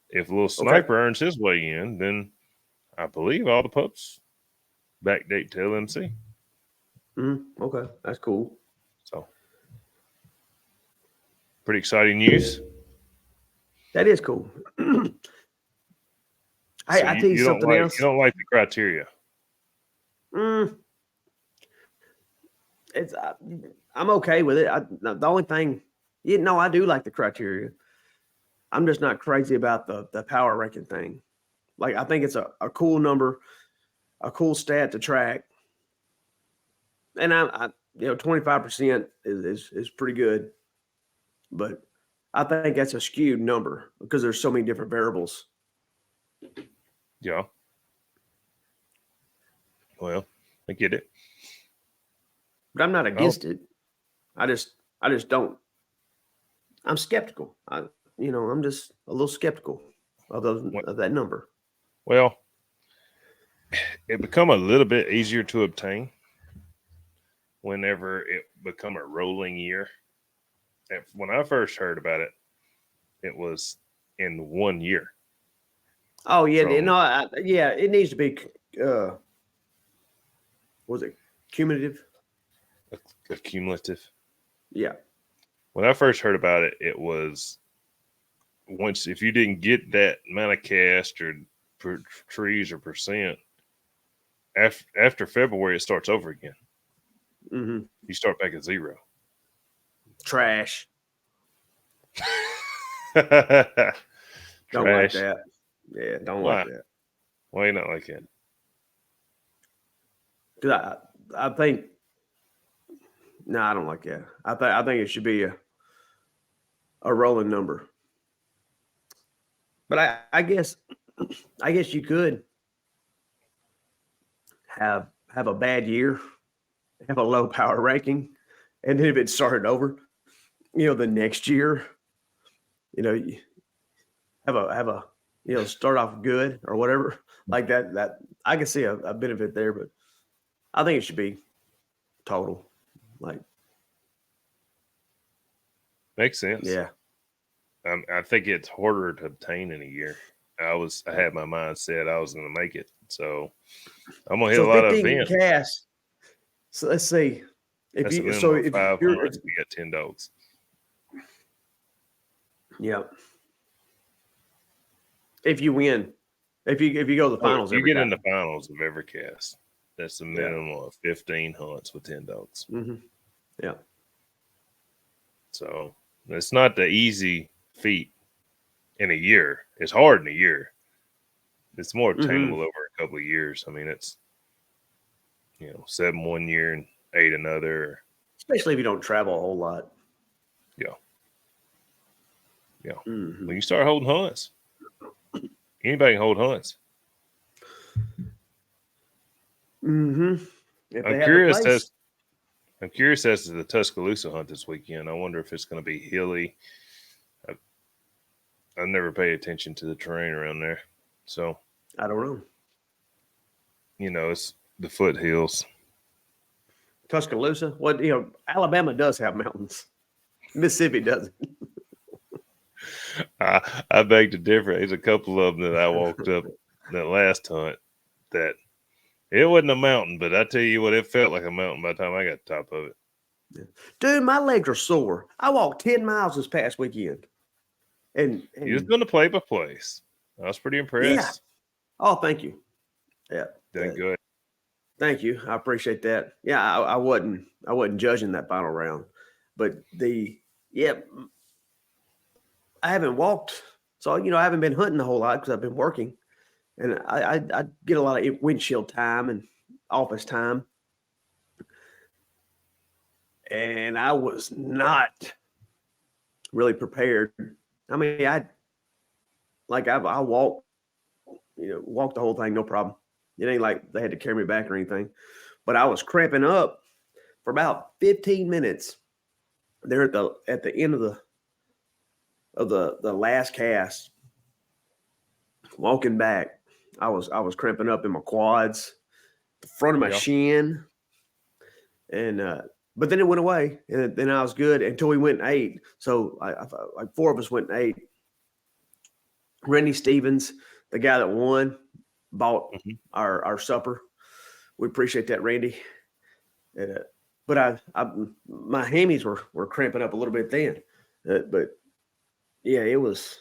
If little sniper earns his way in, then I believe all the pups backdate to LMC. Okay, that's cool. So, pretty exciting news. That is cool. I tell you something else. You don't like the criteria. It's I'm okay with it. The only thing, I do like the criteria. I'm just not crazy about the power ranking thing. Like, I think it's a cool number, a cool stat to track, and I 25% is pretty good, but I think that's a skewed number because there's so many different variables. Yeah. Well, I get it. But I'm not against it. I just don't. I'm skeptical. I'm just a little skeptical of that number. Well, it become a little bit easier to obtain whenever it become a rolling year. When I first heard about it, it was in 1 year. Oh yeah, it needs to be. Was it cumulative? Accumulative. Yeah. When I first heard about it, it was if you didn't get that amount of cast or trees or percent, after February, it starts over again. You start back at 0. Trash. Don't like that. Yeah, don't like that. Why not like that? Because I think. No, I don't like that. I think it should be a rolling number. But I guess you could have a bad year, have a low power ranking, and then if it started over, the next year, you have a start off good or whatever like that. That I can see a benefit there, but I think it should be total. Like, Makes sense. yeah. I think it's harder to obtain in a year. I had my mind set I was going to make it, so I'm gonna hit a lot of 15 events. casts. So let's see. That's a minimum of 5 hunts. You got 10 dogs. Yeah. If you win, if you go to the finals, you get in the finals of every cast. That's a minimum of 15 hunts with 10 dogs. Mm-hmm. Yeah. So it's not the easy feat in a year. It's hard in a year. It's more attainable over a couple of years. I mean, it's 7 one year and 8 another. Especially if you don't travel a whole lot. Yeah. Yeah. Mm-hmm. When you start holding hunts, anybody can hold hunts. Mm-hmm. I'm curious as to the Tuscaloosa hunt this weekend. I wonder if it's going to be hilly. I've never paid attention to the terrain around there, so I don't know. It's the foothills. Tuscaloosa. What Alabama does have mountains. Mississippi doesn't. I beg to differ. There's a couple of them that I walked up that last hunt that it wasn't a mountain, but I tell you what, it felt like a mountain by the time I got to the top of it. Dude, my legs are sore. I walked 10 miles this past weekend. And you was going to play by place. I was pretty impressed. Yeah. Oh, thank you. Yeah. Done good. Thank you. I appreciate that. Yeah, I wasn't judging that final round. But I haven't walked. So, I haven't been hunting a whole lot because I've been working. And I get a lot of windshield time and office time. And I was not really prepared. I mean, I walked, walked the whole thing, no problem. It ain't like they had to carry me back or anything. But I was cramping up for about 15 minutes there at the end of the last cast. Walking back, I was cramping up in my quads, the front of my shin, and but then it went away, and then I was good until we went and ate. So like 4 of us went and ate. Randy Stevens, the guy that won, bought our supper. We appreciate that, Randy. And, but my hammies were cramping up a little bit then, but yeah, it was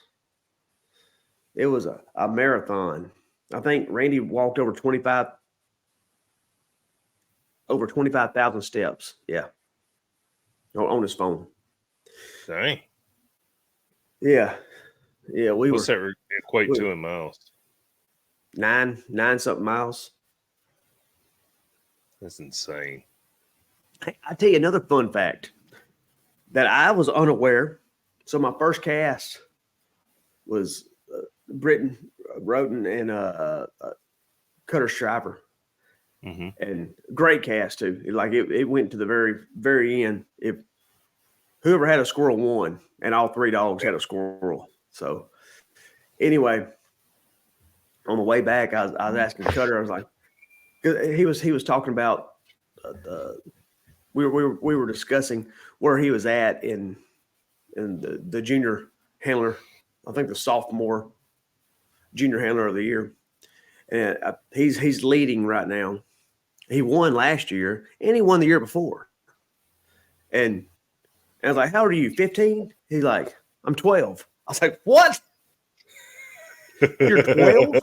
a marathon. I think Randy walked over 25,000 steps. Yeah, on his phone. Dang. Yeah. What's that equate to in miles? 9 something miles. That's insane. Hey, I'll tell you another fun fact that I was unaware. So my first cast was Britton Roden and Cutter Shriver. Mm-hmm. And great cast too. It went to the very, very end. If whoever had a squirrel won, and all 3 dogs had a squirrel. So anyway, on the way back, I was asking Cutter. I was like, he was talking about we were discussing where he was at in the junior handler. I think the sophomore junior handler of the year, and he's leading right now. He won last year, and he won the year before. And I was like, "How old are you? 15?" He's like, "I'm 12." I was like, "What? You're 12?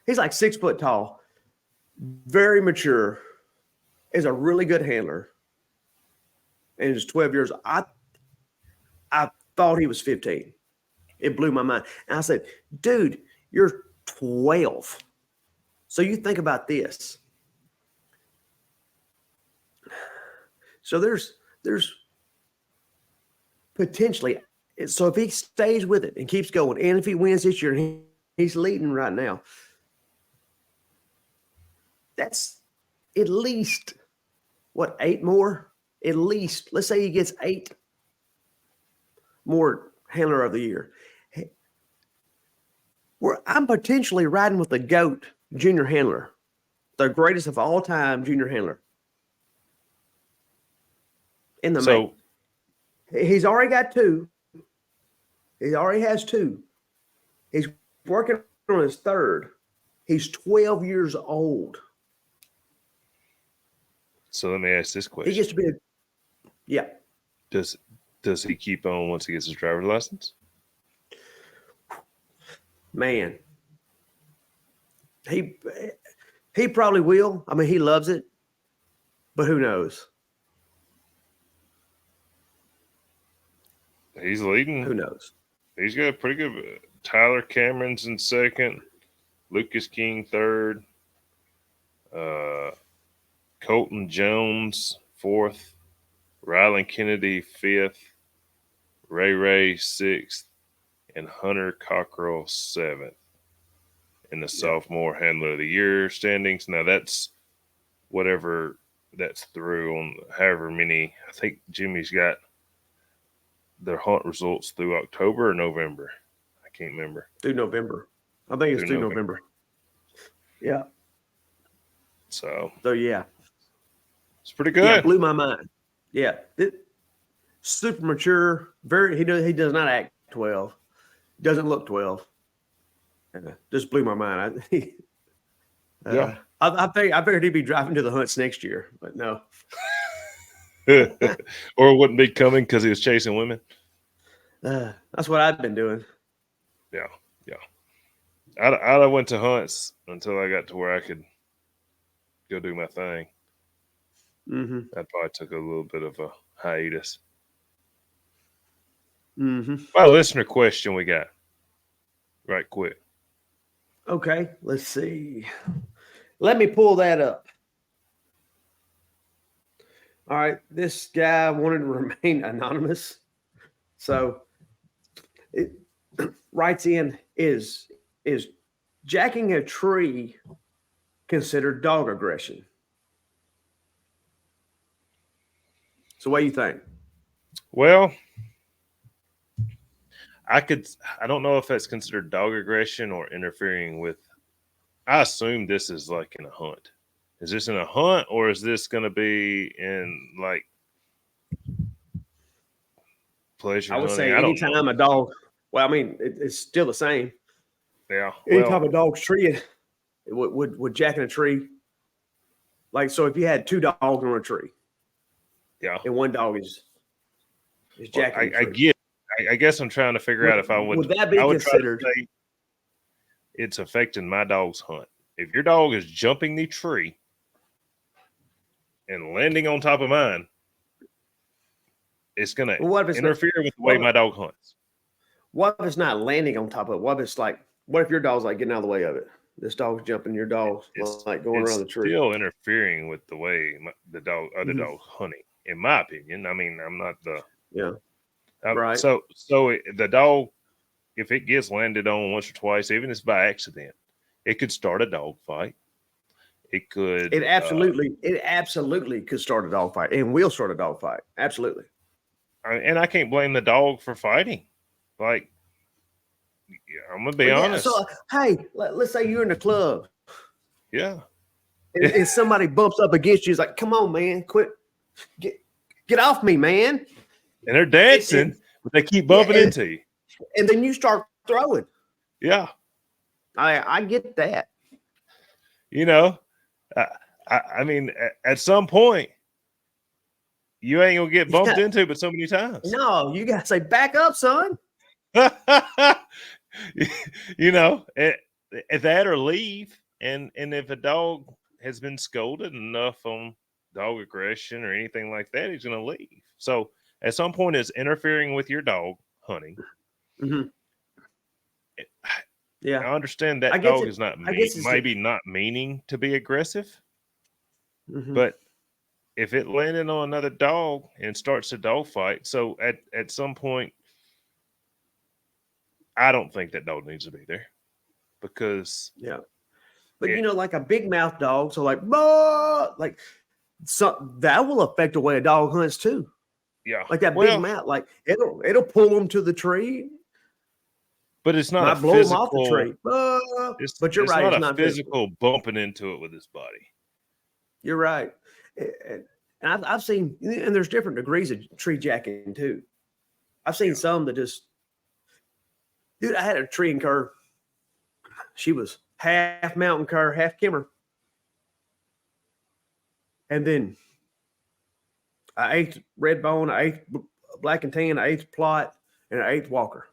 He's like 6 foot tall, very mature, is a really good handler, and he's 12 years. I thought he was 15. It blew my mind. And I said, "Dude, you're 12. So you think about this. So there's potentially, so if he stays with it and keeps going, and if he wins this year, he's leading right now. that's at least what, 8 more? At least, let's say he gets 8 more handler of the year. I'm potentially riding with the GOAT junior handler, the greatest of all time junior handler in the main. He's already got 2. He already has 2. He's working on his 3rd. He's 12 years old. So let me ask this question. He gets to be Does he keep on once he gets his driver's license? Man, he probably will. I mean, he loves it, but who knows? He's leading. Who knows? He's got a pretty good. Tyler Cameron's in 2nd, Lucas King 3rd, Colton Jones 4th, Rylan Kennedy 5th, Ray 6th, and Hunter Cockrell 7th in the sophomore handler of the year standings. Now that's whatever that's through on however many. I think Jimmy's got their hunt results through October or November. I can't remember. Through November. I think it's through November. Yeah. So yeah. It's pretty good. Yeah, blew my mind. Yeah. Super mature. He does not act 12. Doesn't look 12. Just blew my mind. Yeah. I figured he'd be driving to the hunts next year, but no. Or wouldn't be coming because he was chasing women. That's what I've been doing. Yeah. I went to hunts until I got to where I could go do my thing. Mm-hmm. That probably took a little bit of a hiatus. Mm-hmm. My listener question we got right quick. Okay, let's see. Let me pull that up. All right, this guy wanted to remain anonymous. So it writes in, is jacking a tree considered dog aggression? So what do you think? Well, I don't know if that's considered dog aggression or interfering with. I assume this is like in a hunt. Is this in a hunt or is this going to be in like pleasure I would hunting? say anytime a dog. Well, I mean, it's still the same. Yeah. Anytime a dog's treeing, would jacking a tree. Like, so if you had 2 dogs on a tree, yeah, and one dog is jacking. I guess I'm trying to figure out if I would that be considered? It's affecting my dog's hunt. If your dog is jumping the tree and landing on top of mine, it's going to interfere with the way my dog hunts. What if it's not landing on top of it? What if your dog's like getting out of the way of it? This dog's jumping, your dog's like going around the tree. Still interfering with the way the dog's hunting, in my opinion. I mean, I'm not the right. So the dog, if it gets landed on once or twice, even if it's by accident, it could start a dog fight. It could. It absolutely could start a dog fight, and will start a dog fight. Absolutely. And I can't blame the dog for fighting. Like, I'm gonna be honest. So, hey, let's say you're in the club. Yeah. And somebody bumps up against you. It's like, come on, man, quit, get off me, man. And they're dancing, but they keep bumping into you. And then you start throwing. Yeah. I get that. You know, I mean, at some point, you ain't gonna get bumped into, but so many times. No, you gotta say, back up, son. You know, if that or leave, and if a dog has been scolded enough on dog aggression or anything like that, he's gonna leave. So at some point, it's interfering with your dog hunting. Mm-hmm. Yeah, I understand that dog is not maybe not meaning to be aggressive, but if it landed on another dog and starts a dog fight, so at some point, I don't think that dog needs to be there because But like a big mouth dog, so like, like that will affect the way a dog hunts too. Yeah, like that big mouth, like it'll pull them to the tree. But it's not might a blow physical. them off the tree. But you're it's right, not it's a not physical bumping into it with his body. You're right, and I've seen, and there's different degrees of tree jacking too. I've seen some that just, dude. I had a tree and cur. She was half mountain cur, half kimmer. And then I ate red bone, I ate black and tan, I ate plot, and I ate walker.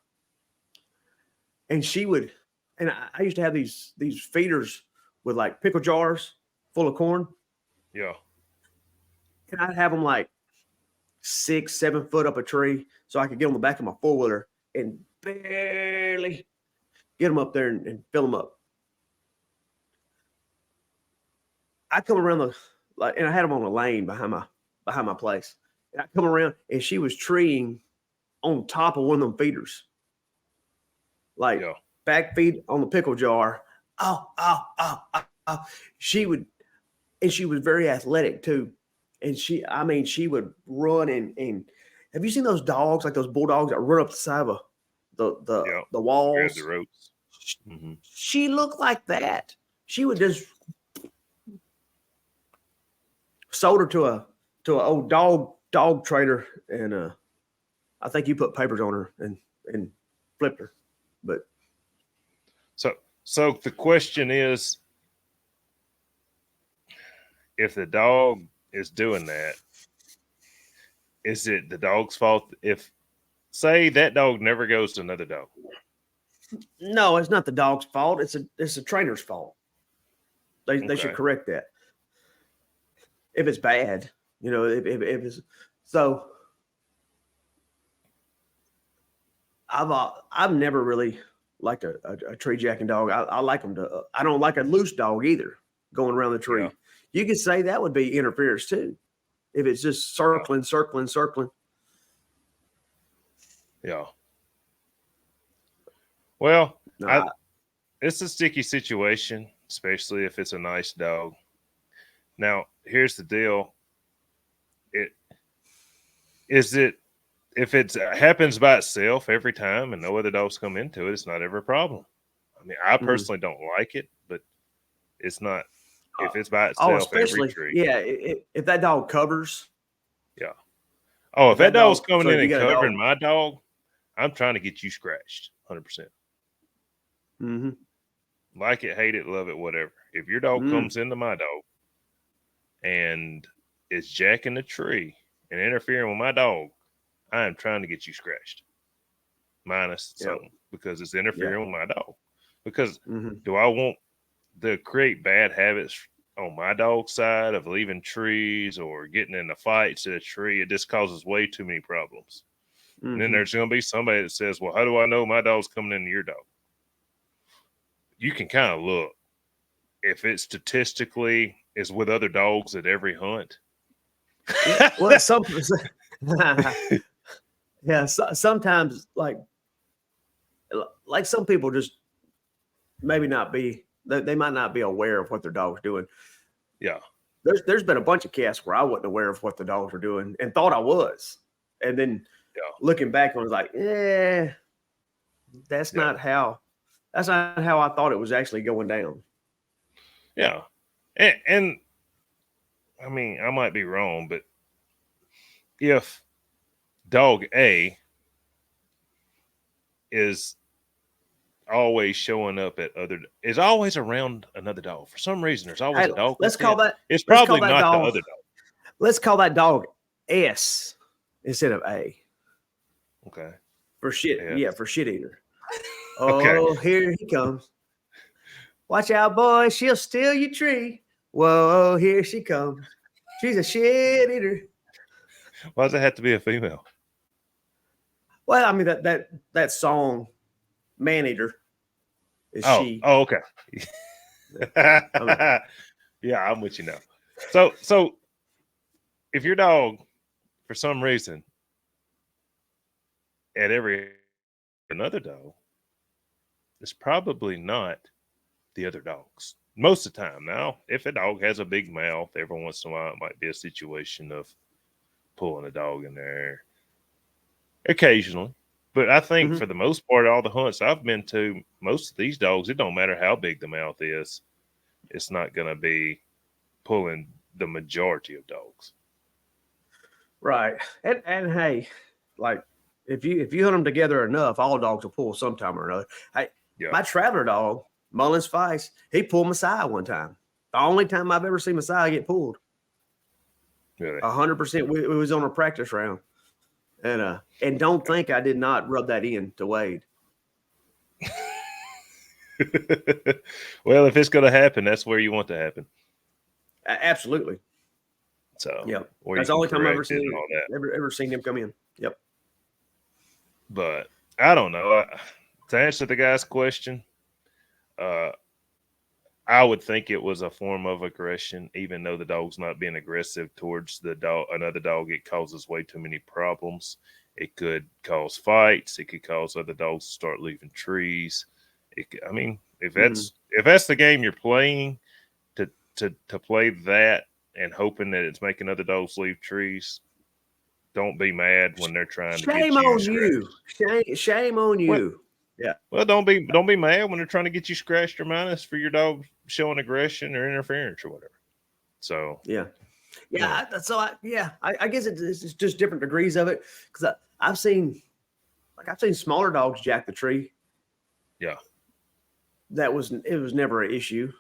And she would, and I used to have these feeders with like pickle jars full of corn. Yeah. And I'd have them like 6-7 foot up a tree so I could get on the back of my 4-wheeler and barely get them up there and fill them up. I come around and I had them on a lane behind my place. And I come around and she was treeing on top of one of them feeders. Like back feed on the pickle jar. Oh. She would, and she was very athletic too. And she would run and have you seen those dogs, like those bulldogs that run up the side of the walls? Grab the ropes. Mm-hmm. She looked like that. She would just sold her to an old dog trader, and I think you put papers on her and flipped her. But so the question is, if the dog is doing that, is it the dog's fault? If, say, that dog never goes to another dog. No, it's not the dog's fault. It's a trainer's fault. They should correct that. If it's bad, if it's so. I've never really liked a tree jacking dog. I like them to. I don't like a loose dog either going around the tree. Yeah. You could say that would be interference too, if it's just circling. Yeah. Well, it's a sticky situation, especially if it's a nice dog. Now, here's the deal. If it happens by itself every time and no other dogs come into it, it's not ever a problem. I mean, I personally don't like it, but it's not. If it's by itself every tree. Yeah, if that dog covers. Yeah. Oh, if that dog's coming in and covering my dog, I'm trying to get you scratched 100%. Mm-hmm. Like it, hate it, love it, whatever. If your dog comes into my dog and is jacking the tree and interfering with my dog, I am trying to get you scratched. Minus something, because it's interfering with my dog. Because do I want to create bad habits on my dog's side of leaving trees or getting into fights at a tree? It just causes way too many problems. And then there's going to be somebody that says, well, how do I know my dog's coming into your dog? You can kind of look. If it statistically is with other dogs at every hunt. Well, sometimes like some people just maybe not be, they might not be aware of what their dog's doing. Yeah. There's been a bunch of casts where I wasn't aware of what the dogs were doing and thought I was. And then looking back, I was like, that's not how I thought it was actually going down. Yeah. And I mean, I might be wrong, but if dog A is always showing up is always around another dog for some reason, there's always a dog. Let's call that. It's probably not the other dog. Let's call that dog S instead of A. Okay. For shit. Yes. Yeah, for shit eater. Oh, here he comes. Watch out, boy. She'll steal your tree. Whoa, here she comes. She's a shit eater. Why does it have to be a female? Well, I mean, that song, Man Eater, is she. Oh, okay. Yeah, I'm with you now. So if your dog, for some reason, at another dog, it's probably not the other dogs. most of the time. Now, if a dog has a big mouth, every once in a while, it might be a situation of pulling a dog in there occasionally. But I think Mhm. for the most part, all the hunts I've been to, most of these dogs, it don't matter how big the mouth is, it's not going to be pulling the majority of dogs. Right. And hey, like if you hunt them together enough, all dogs will pull sometime or another. Hey, Yeah. my traveler dog, Mullins Feist, he pulled Messiah one time. The only time I've ever seen Messiah get pulled. Really. 100%. We was on a practice round. And don't think I did not rub that in to Wade. Well, if it's going to happen, that's where you want to happen. Absolutely. So, Yep. where That's you the can only time I've correct it and all that. ever seen him come in. Yep. But I don't know. To answer the guy's question, I would think it was a form of aggression, even though the dog's not being aggressive towards the dog, another dog. It causes way too many problems. It could cause fights. It could cause other dogs to start leaving trees. I mean, if that's the game you're playing, to play that and hoping that it's making other dogs leave trees, don't be mad when they're trying to get Shame you on scratched. you. Shame on you. Yeah. Well, don't be mad when they're trying to get you scratched or minus for your dog showing aggression or interference or whatever. So Yeah. I guess it's just different degrees of it because I've seen smaller dogs jack the tree. Yeah. It was never an issue.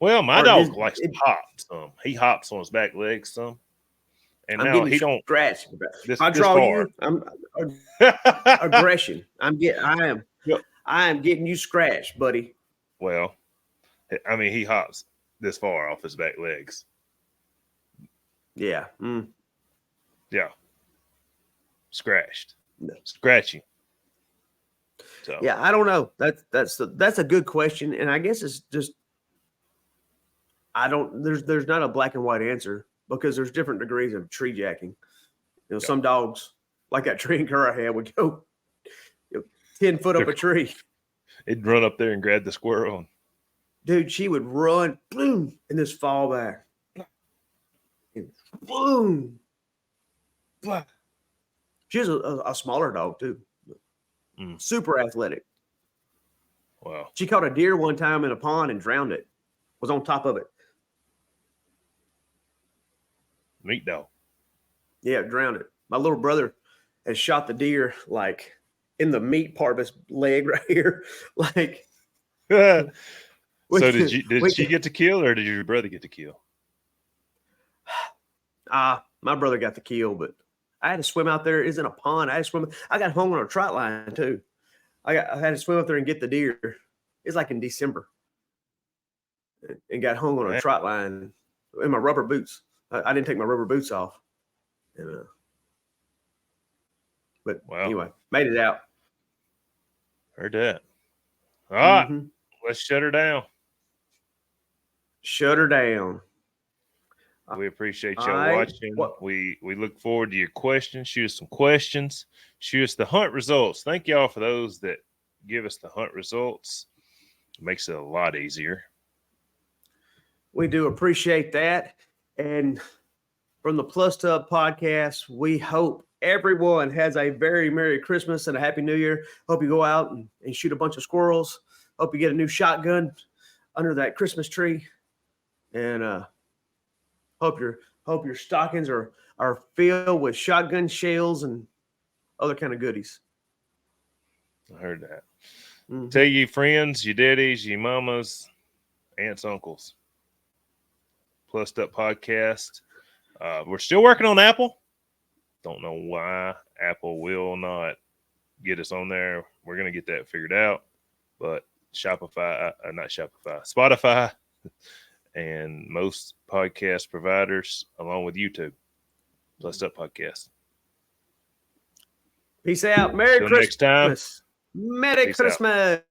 Well, my dog likes to hop some. He hops on his back legs some. And I'm now getting he don't scratched. this If I draw far. you, I'm aggression. I am getting you scratched, buddy. Well, I mean, he hops this far off his back legs. Yeah. Yeah. Scratched. Scratchy. So yeah, I don't know. That's a good question, and I guess it's just there's not a black and white answer because there's different degrees of tree jacking. Some dogs like that tree in Curra had would go 10 foot up a tree. It'd run up there and grab the squirrel. Dude, she would run, boom, and just fall back. And boom. She was a smaller dog, too. Super athletic. Wow. She caught a deer one time in a pond and drowned it. Was on top of it. Meat dog. Yeah, drowned it. My little brother has shot the deer like in the meat part of his leg right here. Like so did she get to kill or did your brother get to kill? My brother got the kill, but I had to swim out there. It's in a pond. I got hung on a trot line too. I had to swim up there and get the deer. It's like in December. And got hung on a trot line in my rubber boots. I didn't take my rubber boots off. But anyway, made it out. Heard that. All right. Let's shut her down. Shut her down. We appreciate y'all watching. We look forward to your questions. Shoot us some questions. Shoot us the hunt results. Thank y'all for those that give us the hunt results. It makes it a lot easier. We do appreciate that. And from the Plus Tub podcast, we hope everyone has a very Merry Christmas and a Happy New Year. Hope you go out and shoot a bunch of squirrels. Hope you get a new shotgun under that Christmas tree. And hope your stockings are filled with shotgun shells and other kind of goodies. I heard that. Tell your friends, your daddies, your mamas, aunts, uncles. Plus Up podcast. We're still working on Apple. Don't know why Apple will not get us on there. We're going to get that figured out. But Spotify, and most podcast providers, along with YouTube. Plus Up podcast. Peace out. Merry Christmas. Next time. Merry Christmas.